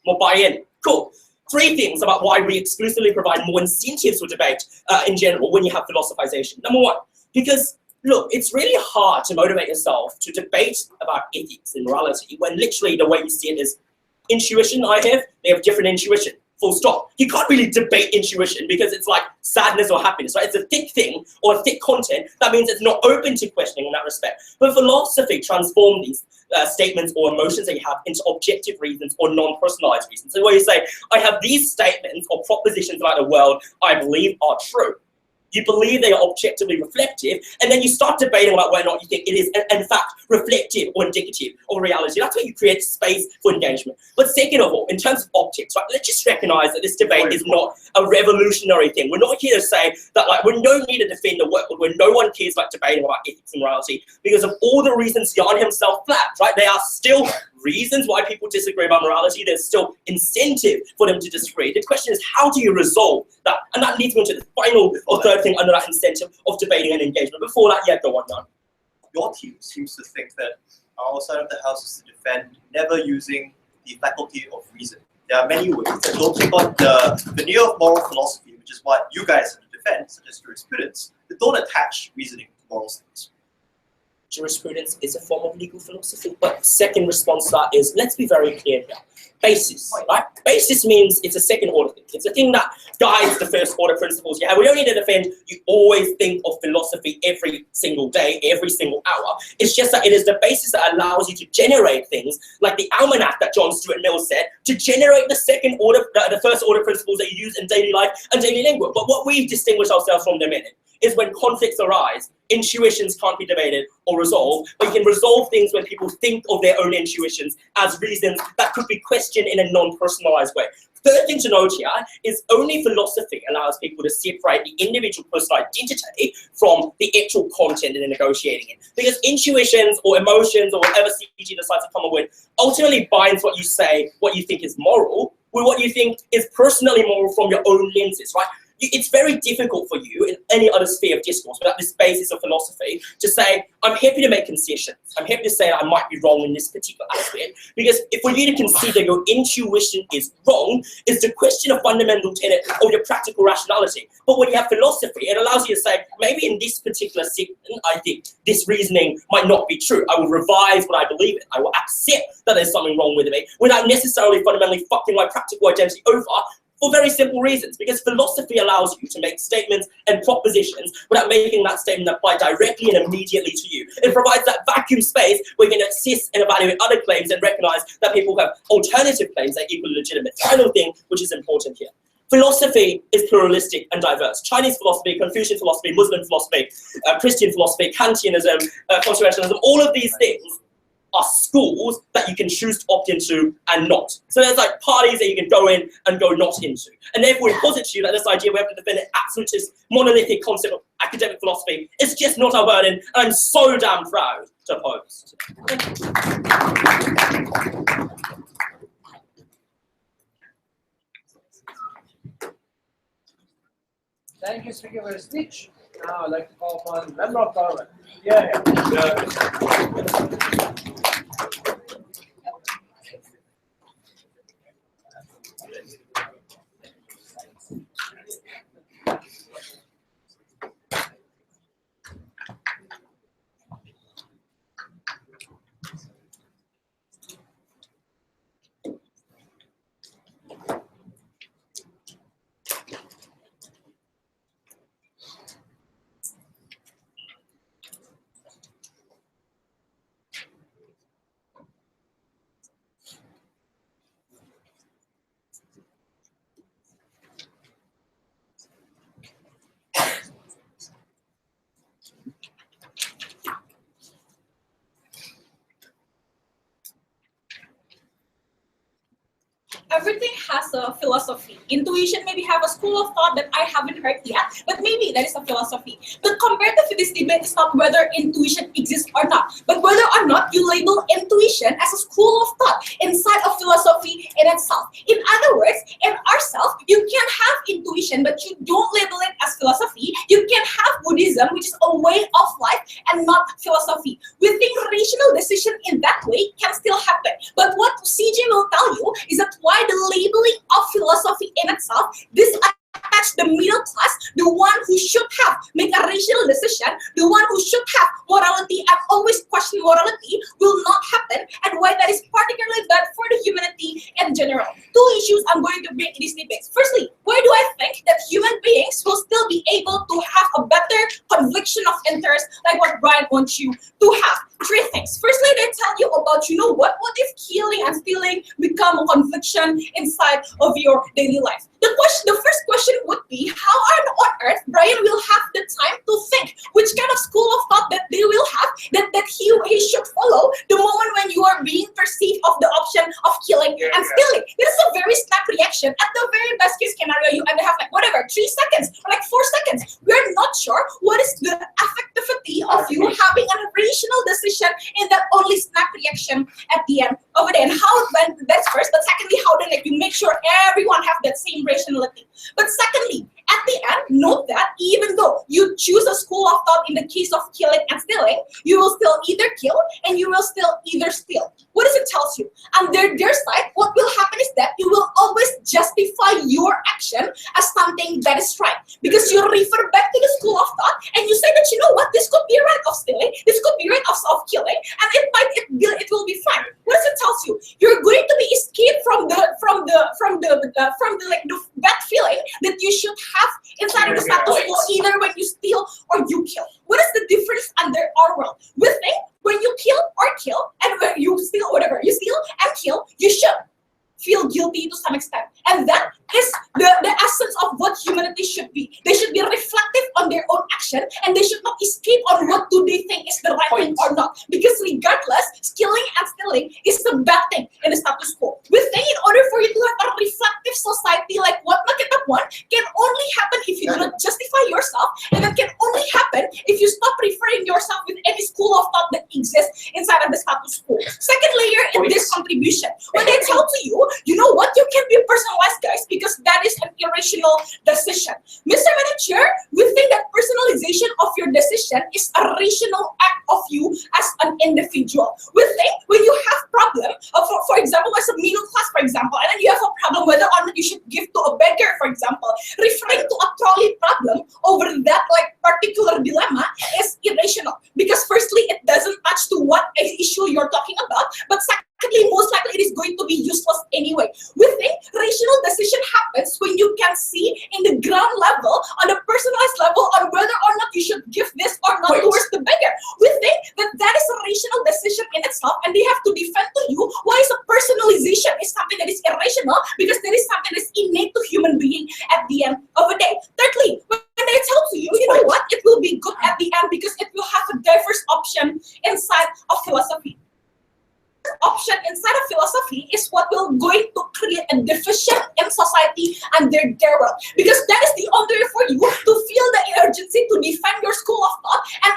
more buy-in. Cool. Three things about why we exclusively provide more incentives for debate in general when you have philosophization. Number one, because look, it's really hard to motivate yourself to debate about ethics and morality when literally the way you see it is intuition they have different intuition, full stop. You can't really debate intuition because it's like sadness or happiness, right? It's a thick thing or a thick content. That means it's not open to questioning in that respect. But philosophy transforms these statements or emotions that you have into objective reasons or non-personalized reasons. So where you say, I have these statements or propositions about the world I believe are true. You believe they are objectively reflective, and then you start debating about whether or not you think it is, in fact, reflective or indicative of reality. That's where you create space for engagement. But second of all, in terms of optics, right, let's just recognize that this debate is not a revolutionary thing. We're not here to say that like we don't need to defend the world where no one cares about debating about ethics and morality because of all the reasons Jan himself flagged, right? There are still reasons why people disagree about morality. There's still incentive for them to disagree. The question is, how do you resolve that? And that leads me to the final or third thing under that incentive of debating and engagement. Before that, yeah, go on, Jan. Your team seems to think that our side of the house is to defend never using the faculty of reason. There are many ways that don't take on the veneer of moral philosophy, which is what you guys have to defend, such as jurisprudence, that don't attach reasoning to moral states. Jurisprudence is a form of legal philosophy. But second response to that is, let's be very clear here. Basis, right? Basis means it's a second order thing. It's a thing that guides the first order principles you have. We don't need to defend, you always think of philosophy every single day, every single hour. It's just that it is the basis that allows you to generate things like the almanac that John Stuart Mill said, to generate the second order, the first order principles that you use in daily life and daily language. But what we distinguish ourselves from them in is when conflicts arise. Intuitions can't be debated or resolved, but you can resolve things when people think of their own intuitions as reasons that could be questioned in a non-personalized way. Third thing to note here is only philosophy allows people to separate the individual personal identity from the actual content that they're negotiating in. Because intuitions or emotions or whatever CG decides to come up with ultimately binds what you say, what you think is moral, with what you think is personally moral from your own lenses, right? It's very difficult for you in any other sphere of discourse without this basis of philosophy to say, I'm happy to make concessions. I'm happy to say I might be wrong in this particular aspect. Because if for you to consider your intuition is wrong, is to question a fundamental tenet of your practical rationality. But when you have philosophy, it allows you to say, maybe in this particular segment, I think this reasoning might not be true. I will revise what I believe in. I will accept that there's something wrong with me without necessarily fundamentally fucking my practical identity over, for very simple reasons, because philosophy allows you to make statements and propositions without making that statement apply directly and immediately to you. It provides that vacuum space where you can assess and evaluate other claims and recognize that people have alternative claims that are equally legitimate. Final thing, which is important here. Philosophy is pluralistic and diverse. Chinese philosophy, Confucian philosophy, Muslim philosophy, Christian philosophy, Kantianism, Conservationism, all of these things are schools that you can choose to opt into and not. So there's like parties that you can go in and go not into. And therefore it posits to you that this idea we have to defend an absolutist, monolithic concept of academic philosophy is just not our burden, and I'm so damn proud to oppose. Thank you, speaker, for your speech. Now I'd like to call upon member of parliament. Yeah. Everything has a philosophy. Intuition maybe have a school of thought that I haven't heard yet, but maybe that is a philosophy. The comparative for this debate is not whether intuition exists or not, but whether or not you label intuition as a school of thought inside of philosophy in itself. In other words, in ourselves, you can have intuition, but you don't label it as philosophy. You can have Buddhism, which is a way of life and not philosophy. We think rational decision in that way can still happen. But what CJ will tell you is that why the labeling of philosophy in itself, this attach the middle class, the one who should have make a rational decision, the one who should have morality and always question morality, will not happen, and why that is particularly bad for the humanity in general. Two issues I'm going to bring in these debates. Firstly, why do I think that human beings will still be able to have a better conviction of interest like what Bryan wants you to have? Three things. Firstly, they tell you about, you know what if killing and stealing become a conviction inside of your daily life? The first question would be, how on earth Bryan will have the time to think which kind of school of thought that they will have that he should follow the moment when you are being perceived of the option of killing and stealing. This is a very snap reaction. At the very best case scenario, you either have like whatever, 3 seconds or like 4 seconds. We're not sure what is the effectivity of you having a rational decision in that only snap reaction at the end of the day. And how that's first, but secondly, how then like you make sure everyone have that same rationality. But secondly, at the end, note that even though you choose a school of thought in the case of killing and stealing, you will still either kill and you will still either steal. What does it tell you? Under their side, what will happen is that you will always justify your action as something that is right. Because you refer back to the school of thought and you say that, you know what, this could be right of stealing, this could be right of killing, and it will be fine. What does it tell you? You're going to be escaped from the bad feeling that you should have inside of the status quo, either when you steal or you kill. What is the difference under our world? We think when you kill, and when you steal, whatever, you steal and kill, you should feel guilty to some extent. And that is the essence of what humanity should be. They should be reflective on their own action, and they should not escape on what do they think is the right thing or not. Because regardless, skilling and stealing is the bad thing in the status quo. We think in order for you to have a reflective society like what Maketab want can only happen if you do not justify yourself, and that can only happen if you stop referring yourself with any school of thought that exists inside of the status quo. Second layer in this contribution, when they tell to you, you know what, you can be personalized, guys, because that is an irrational decision. Mr. Madam Chair, we think that personalization of your decision is a rational act of you as an individual. We think when you have problem, for example, as a middle class, for example, and then you have a problem whether or not you should give to a beggar, for example, referring to a trolley problem over that like particular dilemma is irrational. Because firstly, it doesn't touch to what issue you're talking about, but secondly, most likely it is going to be useless anyway. We think rational decision happens when you can see in the ground level, on the personalized level, on whether or not you should give this or not towards the beggar. We think that that is a rational decision in itself, and they have to defend to you why is a personalization is something that is irrational, because there is something that is innate to human being at the end of the day. Thirdly, when they tell to you, you know what, it will be good at the end because it will have a diverse option inside of philosophy. Option inside of philosophy is what will going to create a division in society and their world, because that is the only way for you to feel the urgency to defend your school of thought, and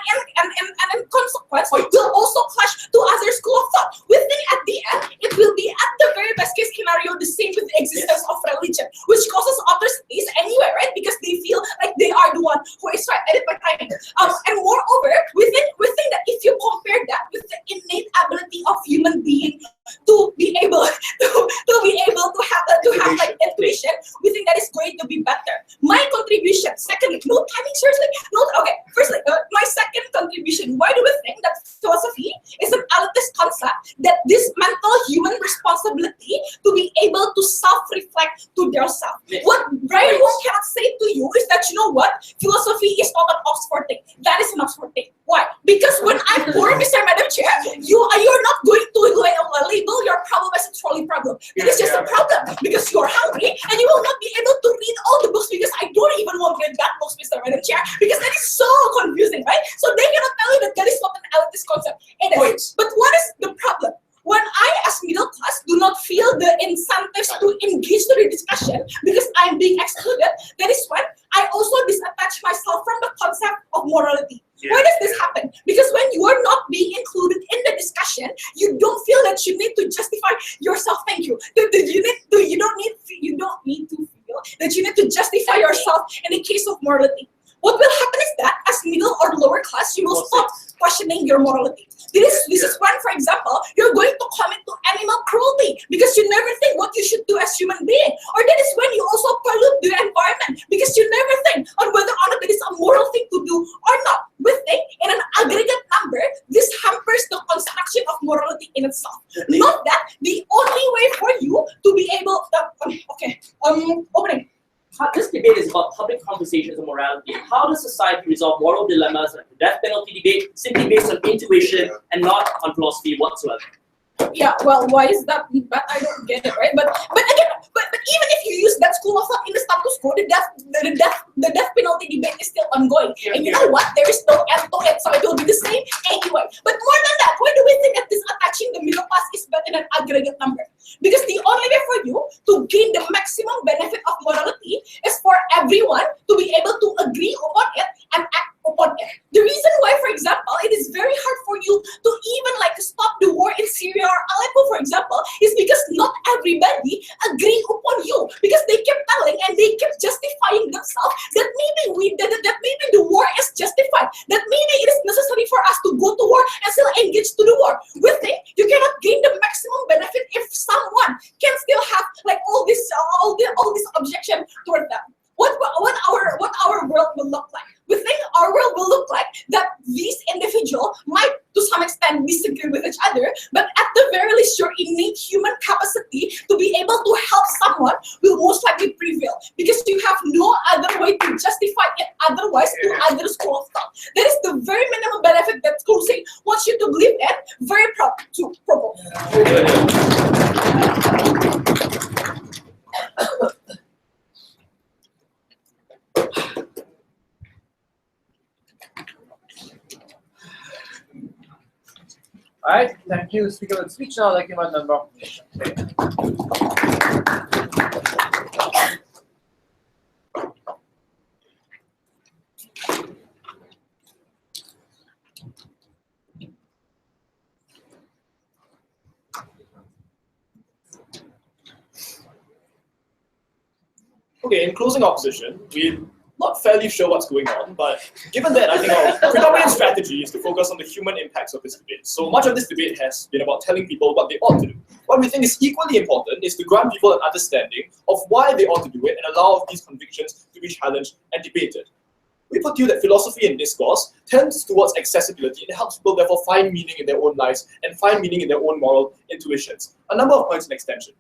in consequence will also clash to other school of thought. We think at the end it will be at the very best case scenario the same with the existence of religion, which causes others peace anyway, right? Because they feel like they are the one who is right. Edit my timing. And moreover, we think that if you compare that with the innate ability of human being to be able to have like intuition, we think that is going to be better. My contribution, secondly, no timing, seriously, okay. Firstly, my second contribution, why do we think that philosophy is an elitist concept, that this mental human responsibility to be able to self-reflect to themselves? What Bryan Wong cannot say to you is that, you know what, philosophy is not an Oxford thing. That is an Oxford thing. Why? Because when I'm poor, Mr. Madam Chair, you're not going to label your problem as a trolley problem. It is just a problem because you're hungry and you will not be able to read all the books, because I don't even want to read that books, Mr. Madam Chair, because that is so confusing, right? So they cannot tell you that that is not an elitist concept. It is. But what is the problem? When I, as middle class, do not feel the incentives to engage to the discussion because I'm being excluded, that is when I also disattach myself from the concept of morality. Why does this happen? Because when you are not being included in the discussion, you don't feel that you need to justify yourself. Thank you. You don't need to feel that you need to justify yourself in the case of morality. What will happen is that as middle or lower class, you will stop questioning your morality. This is when, for example, you're going to commit to animal cruelty because you never think what you should do as human being. Or that is when you also pollute the environment because you never think on whether or not it is a moral thing to do or not. We think in an aggregate number, this hampers the construction of morality in itself. Not that the only way for you to be able opening. This debate is about public conversations and morality. How does society resolve moral dilemmas like the death penalty debate simply based on intuition and not on philosophy whatsoever? Yeah, well, why is that? But I don't get it, right? But again, but even if you use that school of thought in the status quo, the death penalty debate is still ongoing. And you know what? There is no end to it, so it will be the same anyway. But more than that, why do we think that this attaching the middle class is better than an aggregate number? Because the only way for you to gain the maximum benefit of morality is for everyone to be able to agree upon it and act upon it. The reason why, for example, it is very hard for you to even stop the war in Syria or Aleppo, for example, is because not everybody agree upon you, because they kept telling and they kept justifying themselves that maybe the war is justified, that maybe it is necessary for us to go to war and still engage to the war. We think you cannot gain the maximum benefit if someone can still have all this objection toward them. What our world will look like? We think our world will look like that these individuals might to some extent disagree with each other, but at the very least your innate human capacity to be able to help someone will most likely prevail, because you have no other way to justify it otherwise to other school of thought. That is the very minimum benefit that Crusade wants you to believe in. Very proud to propose. Alright, thank you. Speaker with speech now, like about number of questions. Okay, in closing our position, we're not fairly sure what's going on, but given that, I think our predominant strategy is to focus on the human impacts of this debate. So much of this debate has been about telling people what they ought to do. What we think is equally important is to grant people an understanding of why they ought to do it and allow these convictions to be challenged and debated. We put to you that philosophy and discourse tends towards accessibility and helps people therefore find meaning in their own lives and find meaning in their own moral intuitions. A number of points in extension.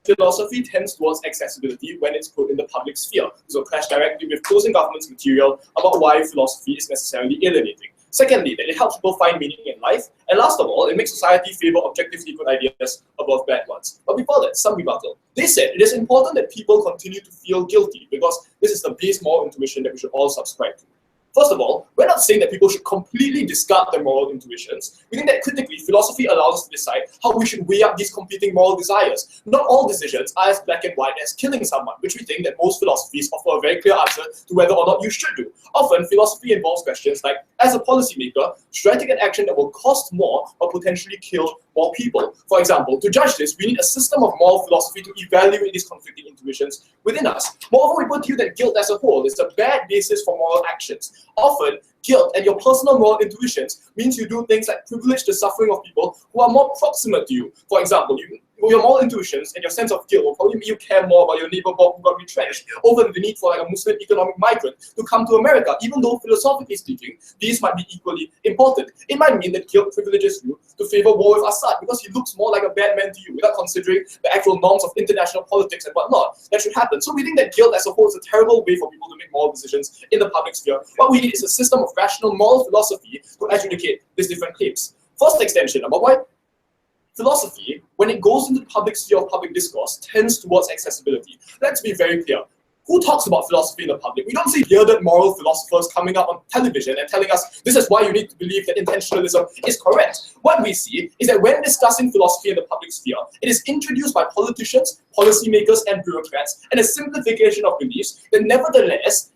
Philosophy tends towards accessibility when it's put in the public sphere. This will clash directly with closing government's material about why philosophy is necessarily alienating. Secondly, that it helps people find meaning in life. And last of all, it makes society favor objectively good ideas above bad ones. But before that, some rebuttal. They said it is important that people continue to feel guilty because this is the base moral intuition that we should all subscribe to. First of all, we're not saying that people should completely discard their moral intuitions. We think that critically, philosophy allows us to decide how we should weigh up these competing moral desires. Not all decisions are as black and white as killing someone, which we think that most philosophies offer a very clear answer to whether or not you should do. Often, philosophy involves questions like, as a policymaker, should I take an action that will cost more or potentially kill more people? For example, to judge this, we need a system of moral philosophy to evaluate these conflicting intuitions within us. Moreover, we put to you that guilt as a whole is a bad basis for moral actions. Often, guilt and your personal moral intuitions means you do things like privilege the suffering of people who are more proximate to you. For example, your moral intuitions and your sense of guilt will probably make you care more about your neighbor Bob who got retrenched over the need for like a Muslim economic migrant to come to America, even though philosophically speaking, these might be equally important. It might mean that guilt privileges you to favor war with Assad because he looks more like a bad man to you without considering the actual norms of international politics and whatnot that should happen. So we think that guilt as a whole is a terrible way for people to make moral decisions in the public sphere. What we need is a system of rational moral philosophy to adjudicate these different claims. First extension, number one, philosophy, when it goes into the public sphere of public discourse, tends towards accessibility. Let's be very clear. Who talks about philosophy in the public? We don't see bearded moral philosophers coming up on television and telling us this is why you need to believe that intentionalism is correct. What we see is that when discussing philosophy in the public sphere, it is introduced by politicians, policymakers, and bureaucrats, and a simplification of beliefs that nevertheless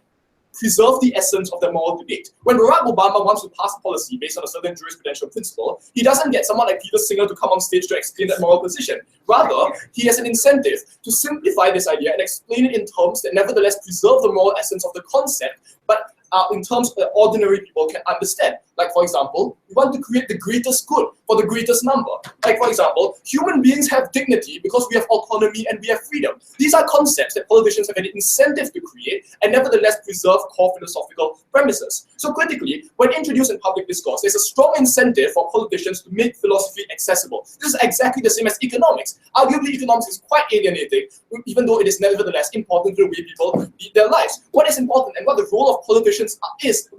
preserve the essence of the moral debate. When Barack Obama wants to pass a policy based on a certain jurisprudential principle, he doesn't get someone like Peter Singer to come on stage to explain that moral position. Rather, he has an incentive to simplify this idea and explain it in terms that nevertheless preserve the moral essence of the concept, but in terms that ordinary people can understand. Like, for example, we want to create the greatest good for the greatest number. Like, for example, human beings have dignity because we have autonomy and we have freedom. These are concepts that politicians have an incentive to create and nevertheless preserve core philosophical premises. So critically, when introduced in public discourse, there's a strong incentive for politicians to make philosophy accessible. This is exactly the same as economics. Arguably, economics is quite alienating, even though it is nevertheless important to the way people lead their lives. What is important and what the role of politicians is,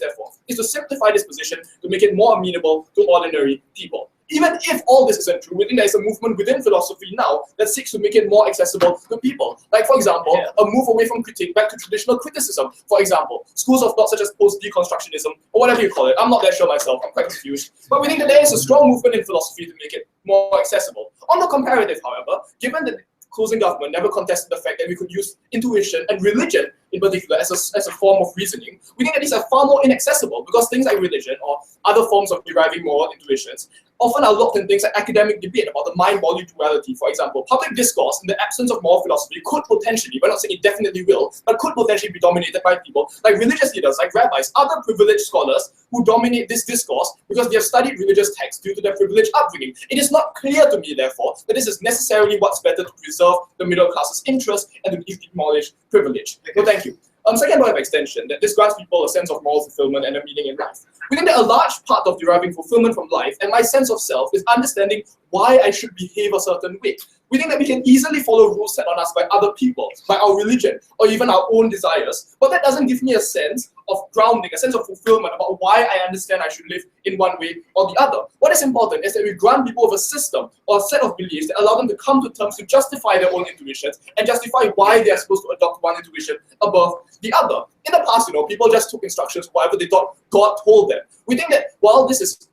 therefore, is to simplify this position to make it more amenable to ordinary people. Even if all this isn't true, we think there is a movement within philosophy now that seeks to make it more accessible to people. Like, for example, a move away from critique back to traditional criticism. For example, schools of thought such as post-deconstructionism, or whatever you call it. I'm not that sure myself, I'm quite confused. But we think that there is a strong movement in philosophy to make it more accessible. On the comparative, however, given that closing government never contested the fact that we could use intuition and religion in particular as a form of reasoning, we think that these are far more inaccessible because things like religion or other forms of deriving moral intuitions often are locked in things like academic debate about the mind-body duality. For example, public discourse in the absence of moral philosophy could potentially, we're not saying it definitely will, but could potentially be dominated by people like religious leaders, like rabbis, other privileged scholars who dominate this discourse because they have studied religious texts due to their privileged upbringing. It is not clear to me, therefore, that this is necessarily what's better to preserve the middle class's interest and to demolish privilege. So thank you. Second point of extension, that this grants people a sense of moral fulfillment and a meaning in life. We think that a large part of deriving fulfillment from life and my sense of self is understanding why I should behave a certain way. We think that we can easily follow rules set on us by other people, by our religion, or even our own desires, but that doesn't give me a sense of grounding, a sense of fulfillment about why I understand I should live in one way or the other. What is important is that we grant people with a system or a set of beliefs that allow them to come to terms to justify their own intuitions and justify why they are supposed to adopt one intuition above the other. In the past, people just took instructions, whatever they thought God told them. We think that while this is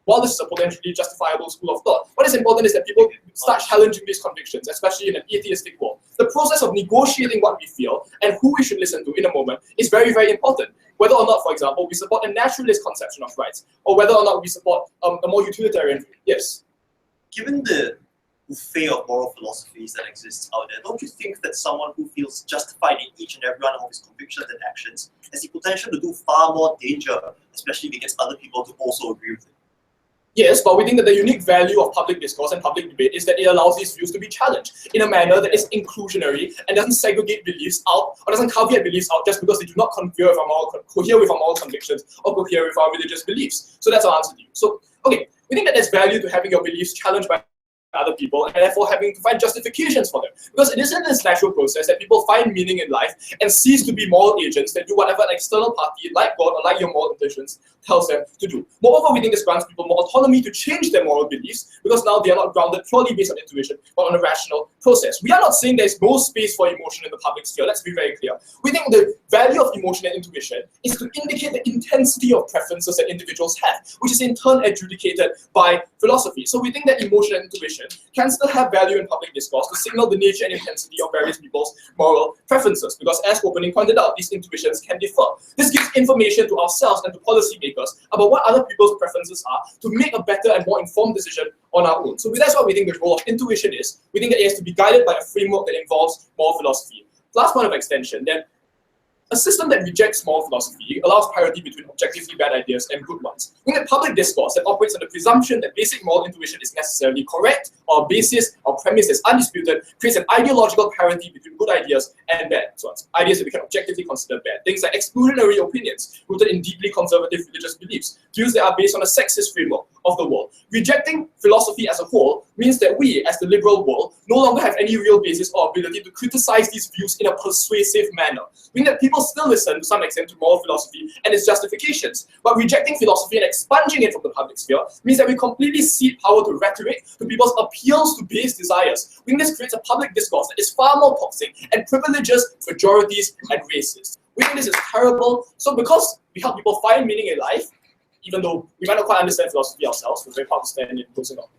while this is a potentially justifiable school of thought, what is important is that people start challenging these convictions, especially in an atheistic world. The process of negotiating what we feel and who we should listen to in a moment is very, very important. Whether or not, for example, we support a naturalist conception of rights, or whether or not we support a more utilitarian view. Yes? Given the buffet of moral philosophies that exists out there, don't you think that someone who feels justified in each and every one of his convictions and actions has the potential to do far more danger, especially if he gets other people to also agree with it? Yes, but we think that the unique value of public discourse and public debate is that it allows these views to be challenged in a manner that is inclusionary and doesn't segregate beliefs out or doesn't caveat beliefs out just because they do not cohere with our moral convictions or cohere with our religious beliefs. So that's our answer to you. So, okay, we think that there's value to having your beliefs challenged by other people and therefore having to find justifications for them. Because it isn't this natural process that people find meaning in life and cease to be moral agents that do whatever an external party like God or like your moral intentions tells them to do. Moreover, we think this grants people more autonomy to change their moral beliefs because now they are not grounded purely based on intuition but on a rational process. We are not saying there's no space for emotion in the public sphere. Let's be very clear. We think the value of emotion and intuition is to indicate the intensity of preferences that individuals have, which is in turn adjudicated by philosophy. So we think that emotion and intuition can still have value in public discourse to signal the nature and intensity of various people's moral preferences, because as opening pointed out, these intuitions can differ. This gives information to ourselves and to policymakers about what other people's preferences are to make a better and more informed decision on our own. So that's what we think the role of intuition is. We think that it has to be guided by a framework that involves moral philosophy. Last point of extension, then a system that rejects moral philosophy allows parity between objectively bad ideas and good ones. We think that public discourse that operates on the presumption that basic moral intuition is necessarily correct, or basis or premise is undisputed, creates an ideological parity between good ideas and bad ones. Ideas that we can objectively consider bad. Things like exclusionary opinions rooted in deeply conservative religious beliefs, views that are based on a sexist framework of the world. Rejecting philosophy as a whole means that we, as the liberal world, no longer have any real basis or ability to criticize these views in a persuasive manner. Meaning that people still listen to some extent to moral philosophy and its justifications, but rejecting philosophy and expunging it from the public sphere means that we completely cede power to rhetoric, to people's appeals to base desires. We think this creates a public discourse that is far more toxic and privileges majorities and races. We think this is terrible. So because we help people find meaning in life, even though we might not quite understand philosophy ourselves, we're very proud to stand in closing up.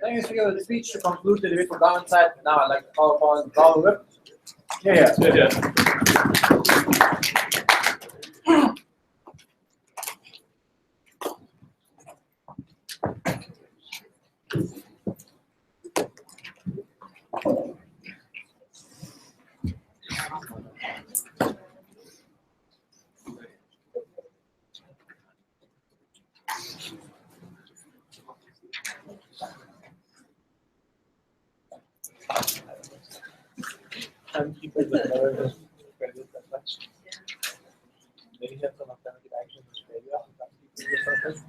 Thank you, Speaker, for the speech. To conclude the debate for Dhamodaran Sai, now I'd like to call upon Raul Whip. Some people will never just credit that much. Many have some affirmative actions in Australia. Some people will purpose.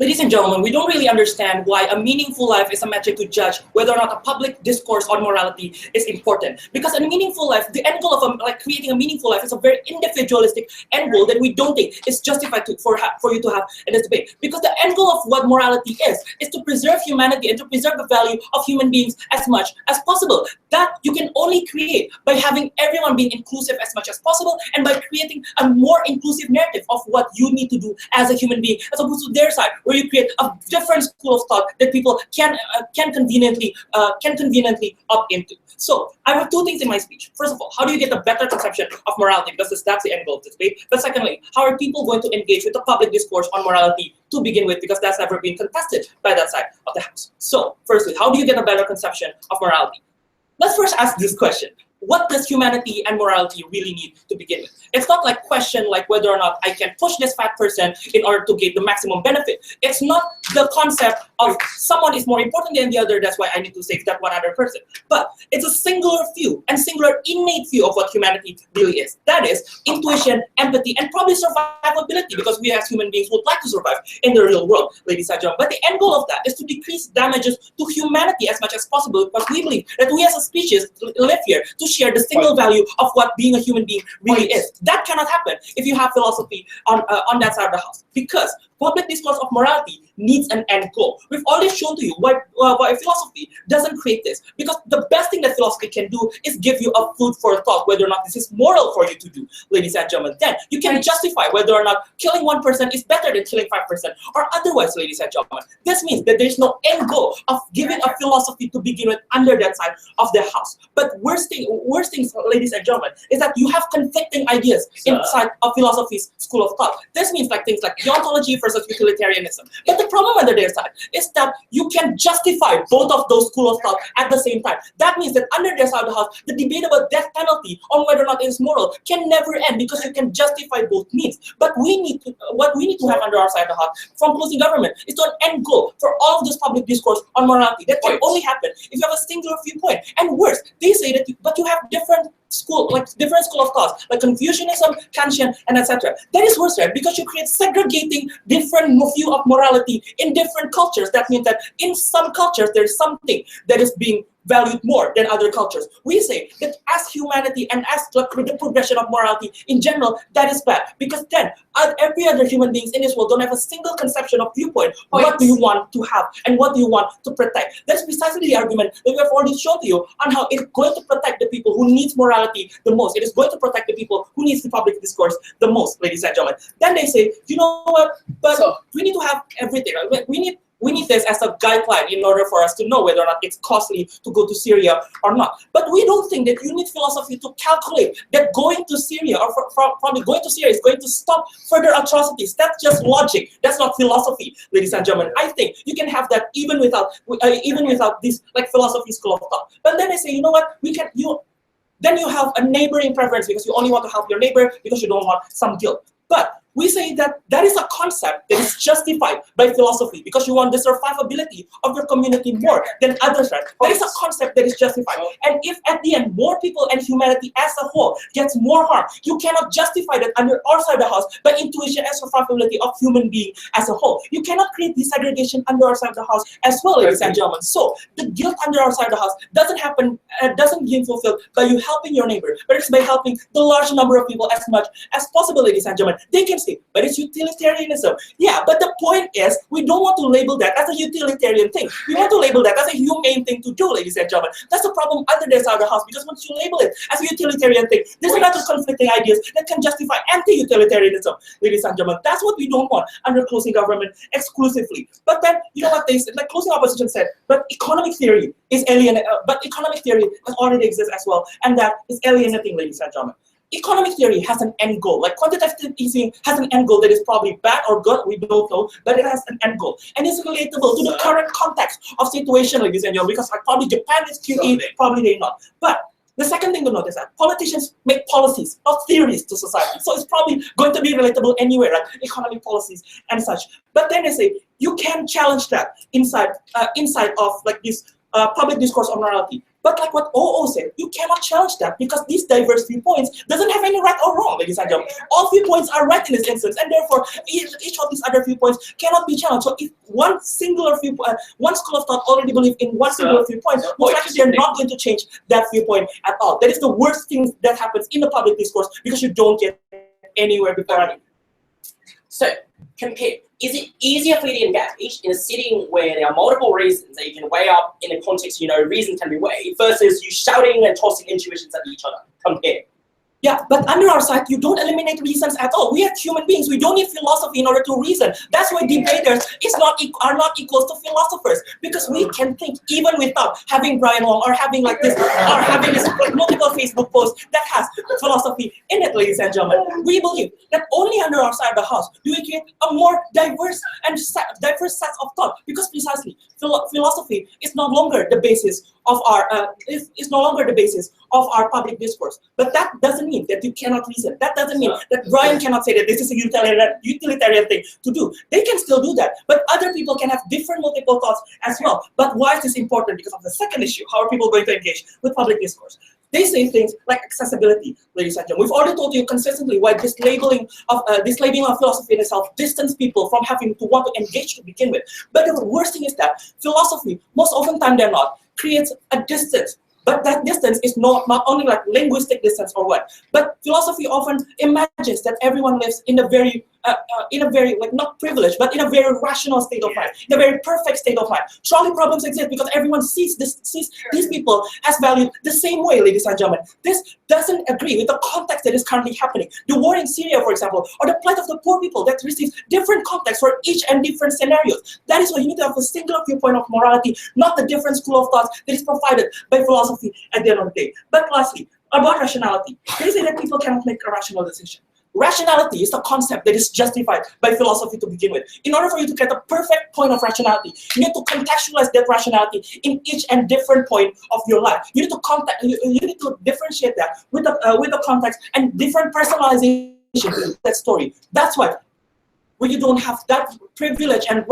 Ladies and gentlemen, we don't really understand why a meaningful life is a metric to judge whether or not a public discourse on morality is important. Because a meaningful life, the end goal of creating a meaningful life is a very individualistic end goal that we don't think is justified for you to have in this debate. Because the end goal of what morality is to preserve humanity and to preserve the value of human beings as much as possible. That you can only create by having everyone being inclusive as much as possible and by creating a more inclusive narrative of what you need to do as a human being, as opposed to their side, where you create a different school of thought that people can conveniently opt into. So I have two things in my speech. First of all, how do you get a better conception of morality? Because that's the end goal of this debate. But secondly, how are people going to engage with the public discourse on morality to begin with? Because that's never been contested by that side of the house. So firstly, how do you get a better conception of morality? Let's first ask this question. What does humanity and morality really need to begin with? It's not like question like whether or not I can push this fat person in order to get the maximum benefit. It's not the concept of someone is more important than the other, that's why I need to save that one other person. But it's a singular view and singular innate view of what humanity really is. That is intuition, empathy, and probably survivability, because we as human beings would like to survive in the real world, ladies and gentlemen. But the end goal of that is to decrease damages to humanity as much as possible, because we believe that we as a species live here to share the single value of what being a human being really is. That cannot happen if you have philosophy on that side of the house, because public discourse of morality needs an end goal. We've already shown to you why philosophy doesn't create this, because the best thing that philosophy can do is give you a food for thought whether or not this is moral for you to do, ladies and gentlemen. Then you can justify whether or not killing 1% is better than killing 5% or otherwise, ladies and gentlemen. This means that there's no end goal of giving a philosophy to begin with under that side of the house. But worst things, ladies and gentlemen, is that you have conflicting ideas inside of philosophy's school of thought. This means like things like deontology versus utilitarianism. But the problem under their side is that you can justify both of those schools of thought at the same time. That means that under their side of the house, the debate about death penalty on whether or not it is moral can never end, because you can justify both means. But what we need to have under our side of the house from closing government is to an end goal for all of this public discourse on morality. That can only happen if you have a singular viewpoint. And worse, they say that but you have different school of thoughts, like Confucianism, Kantian, and etc. That is worse, right? Because you create segregating different view of morality in different cultures. That means that in some cultures there's something that is being valued more than other cultures. We say that as humanity and as the progression of morality in general, that is bad, because then every other human beings in this world don't have a single conception of viewpoint. What do you want to have and what do you want to protect? That's precisely the argument that we have already shown to you on how it's going to protect the people who needs morality the most. It is going to protect the people who needs the public discourse the most, ladies and gentlemen. Then they say, you know what, but we need to have everything. We need this as a guideline in order for us to know whether or not it's costly to go to Syria or not. But we don't think that you need philosophy to calculate that going to Syria or probably going to Syria is going to stop further atrocities. That's just logic. That's not philosophy, ladies and gentlemen. I think you can have that even without this like philosophy school of thought. But then I say, you know what? Then you have a neighboring preference because you only want to help your neighbor because you don't want some guilt. But we say that that is a concept that is justified by philosophy because you want the survivability of your community more than others, right? That is a concept that is justified. And if at the end more people and humanity as a whole gets more harm, you cannot justify that under our side of the house by intuition and survivability of human being as a whole. You cannot create desegregation under our side of the house as well, ladies and gentlemen. So the guilt under our side of the house doesn't get fulfilled by you helping your neighbor, but it's by helping the large number of people as much as possible, ladies and gentlemen. They can say, but it's utilitarianism. Yeah, but the point is, we don't want to label that as a utilitarian thing. We want to label that as a humane thing to do, ladies and gentlemen. That's the problem under their side of the house, because once you label it as a utilitarian thing, there's another conflicting ideas that can justify anti-utilitarianism, ladies and gentlemen. That's what we don't want under closing government exclusively. But then, you know what they said, like closing opposition said, but economic theory is alien, but economic theory already exists as well, and that is alienating, ladies and gentlemen. Economic theory has an end goal. Like quantitative easing has an end goal that is probably bad or good, we don't know, but it has an end goal. And it's relatable to the current context of situation, ladies and gentlemen, because like probably Japan is QE, probably they're not. But the second thing to notice is that politicians make policies, not theories to society. So it's probably going to be relatable anywhere, like economic policies and such. But then they say, you can challenge that inside of like this public discourse on morality. But like what OO said, you cannot challenge that because these diverse viewpoints doesn't have any right or wrong, ladies and gentlemen. All viewpoints are right in this instance, and therefore each of these other viewpoints cannot be challenged. So if one singular viewpoint, one school of thought already believe in one singular viewpoint, most likely they're not going to change that viewpoint at all. That is the worst thing that happens in the public discourse because you don't get anywhere before it. So, compare. Is it easier for you to engage in a setting where there are multiple reasons that you can weigh up in a context, reasons can be weighed, versus you shouting and tossing intuitions at each other? Compare. Yeah, but under our side, you don't eliminate reasons at all. We are human beings. We don't need philosophy in order to reason. That's why debaters are not equals to philosophers, because we can think even without having Bryan Wong or having like this or having this like multiple Facebook posts that has philosophy in it, ladies and gentlemen. We believe that only under our side of the house do we create a more diverse sets of thought, because precisely philosophy is no longer the basis of our is no longer the basis of our public discourse. But that doesn't mean that you cannot reason. That doesn't mean that Bryan cannot say that this is a utilitarian thing to do. They can still do that, but other people can have different multiple thoughts as well. But why is this important? Because of the second issue, how are people going to engage with public discourse? They say things like accessibility, ladies and gentlemen. We've already told you consistently why this labeling of philosophy in itself distance people from having to want to engage to begin with. But the worst thing is that philosophy, most often time than not, creates a distance But that distance is not only like linguistic distance or what, but philosophy often imagines that everyone lives in a very like not privileged, but in a very rational state of mind, in a very perfect state of mind. Trolley problems exist because everyone sees these people as valued the same way, ladies and gentlemen. This doesn't agree with the context that is currently happening. The war in Syria, for example, or the plight of the poor people that receives different contexts for each and different scenarios. That is why you need to have a singular viewpoint of morality, not the different school of thoughts that is provided by philosophy at the end of the day. But lastly, about rationality, they say that people cannot make a rational decision. Rationality is the concept that is justified by philosophy to begin with. In order for you to get the perfect point of rationality, you need to contextualize that rationality in each and different point of your life. You need to differentiate that with the context and different personalization of that story. That's why when you don't have that privilege and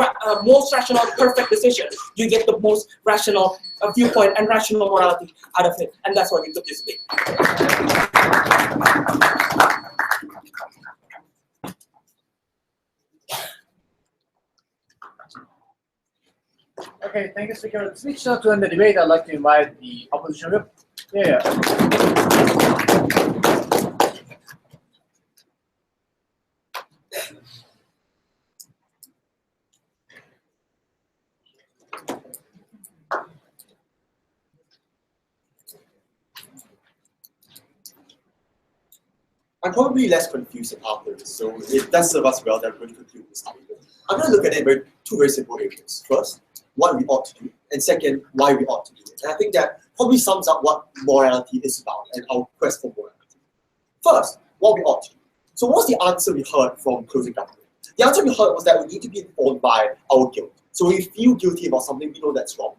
most rational, perfect decision, you get the most rational viewpoint and rational morality out of it. And that's why we took this debate. Okay, thank you, Speaker. To switch now to end the debate, I'd like to invite the opposition whip. Yeah. I'm probably less confused than after this, so it does serve us well that I'm going to conclude this argument. I'm going to look at it in two very simple areas. First, what we ought to do, and second, why we ought to do it. And I think that probably sums up what morality is about and our quest for morality. First, what we ought to do. So what's the answer we heard from closing government? The answer we heard was that we need to be informed by our guilt. So when we feel guilty about something, we know that's wrong,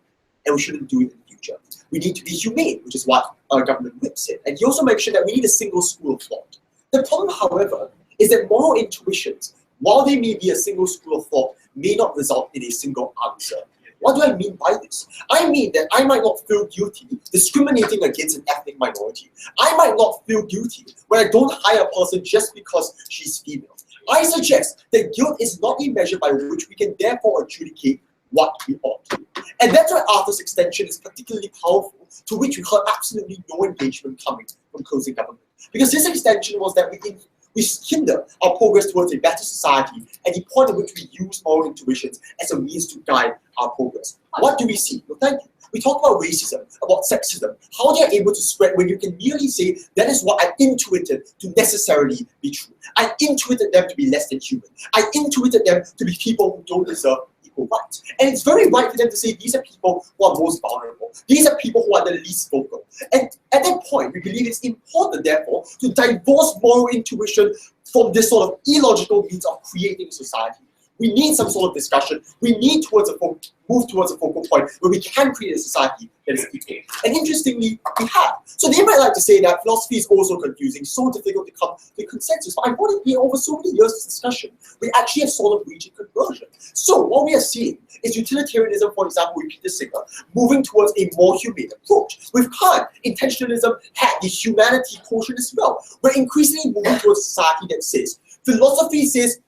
and we shouldn't do it in the future. We need to be humane, which is what our government whip said. And he also mentioned that we need a single school of thought. The problem, however, is that moral intuitions, while they may be a single school of thought, may not result in a single answer. What do I mean by this? I mean that I might not feel guilty discriminating against an ethnic minority. I might not feel guilty when I don't hire a person just because she's female. I suggest that guilt is not a measure by which we can therefore adjudicate what we ought to. And that's why Arthur's extension is particularly powerful, to which we heard absolutely no engagement coming from closing government. Because this extension was that we hinder our progress towards a better society at the point at which we use moral intuitions as a means to guide our progress. What do we see? Well, thank you. We talk about racism, about sexism, how they are able to spread when you can merely say, that is what I intuited to necessarily be true. I intuited them to be less than human. I intuited them to be people who don't deserve equal rights. And it's very right for them to say these are people who are most vulnerable. These are people who are the least vocal. And at that point, we believe it's important, therefore, to divorce moral intuition from this sort of illogical means of creating society. We need some sort of discussion. We need move towards a focal point where we can create a society that is equal. And interestingly, we have. So they might like to say that philosophy is also confusing, so difficult to come to consensus. But ironically, over so many years of discussion, we actually have sort of reached a conversion. So what we are seeing is utilitarianism, for example, with Peter Singer, moving towards a more humane approach. With Kant, intentionalism had the humanity quotient as well. We're increasingly moving towards a society that says, philosophy says,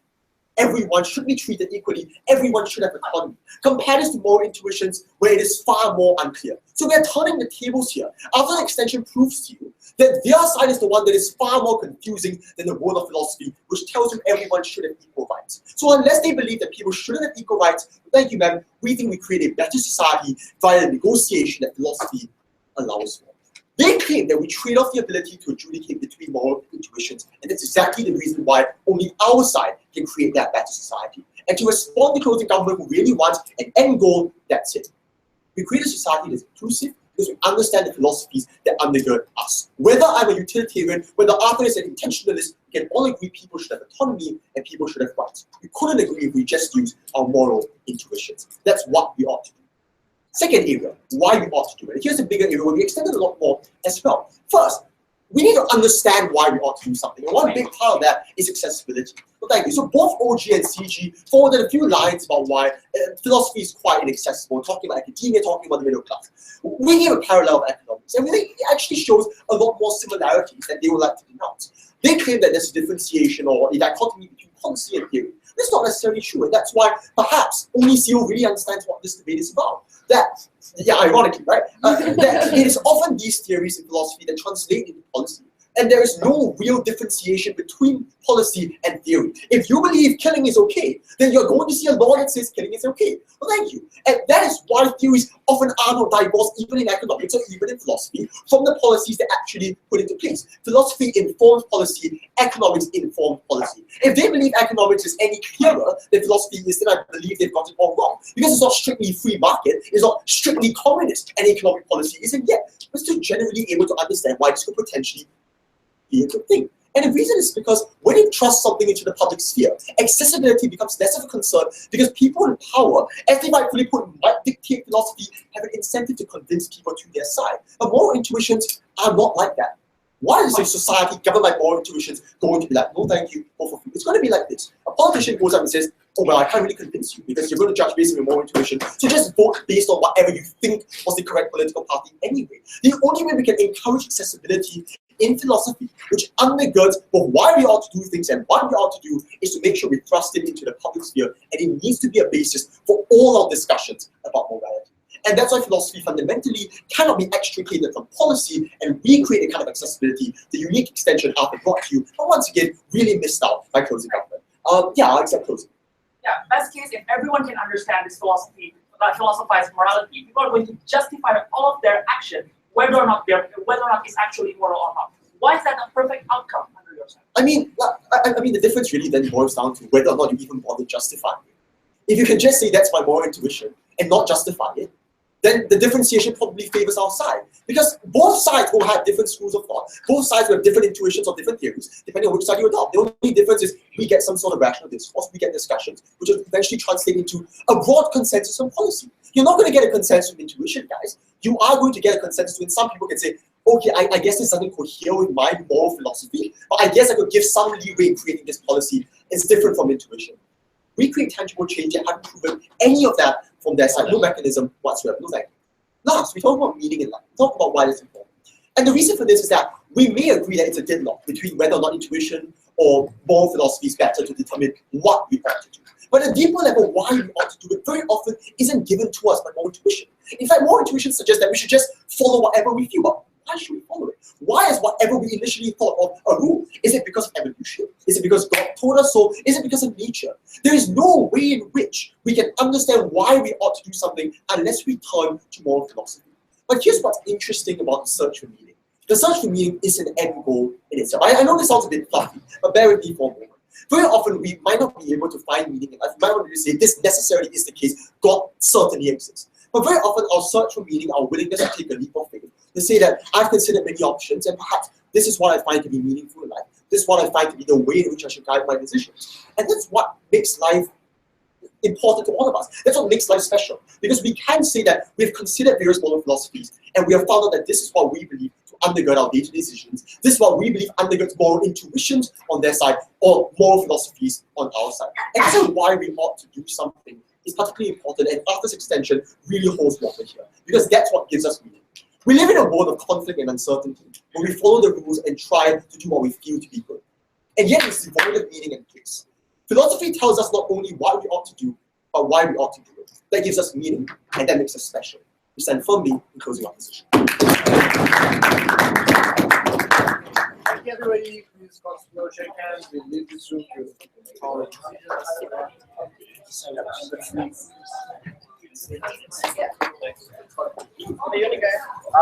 everyone should be treated equally, everyone should have autonomy. Compare this to moral intuitions where it is far more unclear. So we are turning the tables here. After the extension proves to you that their side is the one that is far more confusing than the world of philosophy, which tells you everyone should have equal rights. So unless they believe that people shouldn't have equal rights, thank you, ma'am, we think we create a better society via the negotiation that philosophy allows for. They claim that we trade off the ability to adjudicate between moral intuitions, and that's exactly the reason why only our side can create that better society. And to respond to closing government who really wants an end goal, that's it. We create a society that's inclusive because we understand the philosophies that undergird us. Whether I'm a utilitarian, whether Arthur is an intentionalist, we can all agree people should have autonomy and people should have rights. We couldn't agree if we just use our moral intuitions. That's what we ought to do. Second area, why we ought to do it. And here's a bigger area where we extended a lot more as well. First, we need to understand why we ought to do something. And one big part of that is accessibility. Well, thank you. So both OG and CG forwarded a few lines about why philosophy is quite inaccessible, talking about academia, talking about the middle class. We gave a parallel of economics, and we think it actually shows a lot more similarities that they would like to denounce. They claim that there's a differentiation or a dichotomy between policy and theory. That's not necessarily true, and that's why perhaps only CEO really understands what this debate is about. Ironically, right? That it is often these theories in philosophy that translate into policy. And there is no real differentiation between policy and theory. If you believe killing is okay, then you're going to see a law that says killing is okay. Well, thank you. And that is why theories often are not divorced, even in economics or even in philosophy, from the policies that actually put into place. Philosophy informs policy, economics informs policy. If they believe economics is any clearer than philosophy is, then I believe they've got it all wrong. Because it's not strictly free market, it's not strictly communist, and economic policy isn't yet. We're still generally able to understand why this could potentially be a good thing. And the reason is because when you trust something into the public sphere, accessibility becomes less of a concern because people in power, as they rightfully put, might dictate philosophy, have an incentive to convince people to their side. But moral intuitions are not like that. Why is a society governed by moral intuitions going to be like, no thank you, both of you? It's going to be like this. A politician goes up and says, oh well, I can't really convince you because you're going to judge based on your moral intuition. So just vote based on whatever you think was the correct political party anyway. The only way we can encourage accessibility in philosophy, which undergirds both why we ought to do things and what we ought to do, is to make sure we thrust it into the public sphere, and it needs to be a basis for all our discussions about morality. And that's why philosophy fundamentally cannot be extricated from policy and recreate a kind of accessibility, the unique extension Arthur brought to you, but once again, really missed out by closing government. I'll accept closing. Yeah, best case, if everyone can understand this philosophy, philosophize morality, people are going to justify all of their action, whether or not it's actually moral or not. Why is that a perfect outcome under your side? I mean, the difference really then boils down to whether or not you even bother justifying it. If you can just say that's my moral intuition and not justify it, then the differentiation probably favors our side. Because both sides will have different schools of thought. Both sides will have different intuitions or different theories, depending on which side you adopt. The only difference is we get some sort of rational discourse, we get discussions, which will eventually translate into a broad consensus on policy. You're not going to get a consensus with intuition, guys. You are going to get a consensus when some people can say, okay, I guess this doesn't cohere with my moral philosophy, but I guess I could give some leeway in creating this policy. It's different from intuition. We create tangible change and haven't proven any of that from their side, no mechanism whatsoever. No thank you. Last, we talk about meaning in life. We talk about why it's important. And the reason for this is that we may agree that it's a deadlock between whether or not intuition or moral philosophy is better to determine what we ought to do. But at a deeper level, why we ought to do it very often isn't given to us by moral intuition. In fact, moral intuition suggests that we should just follow whatever we feel. But why should we follow it? Why is whatever we initially thought of a rule? Is it because of evolution? Is it because God told us so? Is it because of nature? There is no way in which we can understand why we ought to do something unless we turn to moral philosophy. But here's what's interesting about the search for meaning. The search for meaning is an end goal in itself. I know this sounds a bit fluffy, but bear with me for a moment. Very often, we might not be able to find meaning in life. We might want to say this necessarily is the case. God certainly exists. But very often, our search for meaning, our willingness to take a leap of faith, to say that I've considered many options, and perhaps this is what I find to be meaningful in life. This is what I find to be the way in which I should guide my decisions. And that's what makes life important to all of us. That's what makes life special. Because we can say that we've considered various moral philosophies, and we have found out that this is what we believe to undergird our day-to-day decisions. This is what we believe undergirds moral intuitions on their side, or moral philosophies on our side. And this is why we ought to do something is particularly important, and Arthur's extension really holds water here, because that's what gives us meaning. We live in a world of conflict and uncertainty, where we follow the rules and try to do what we feel to be good. And yet it's devoid of meaning and place. Philosophy tells us not only what we ought to do, but why we ought to do it. That gives us meaning, and that makes us special. We stand firmly in closing opposition. Thank you, everybody. Please continue shake hands. We leave this room to our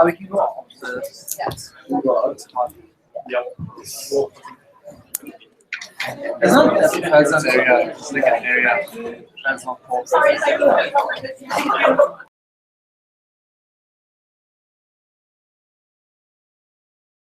we can go upstairs. Yes. It's not a pleasant area, it's like an area that's not cold. Sorry,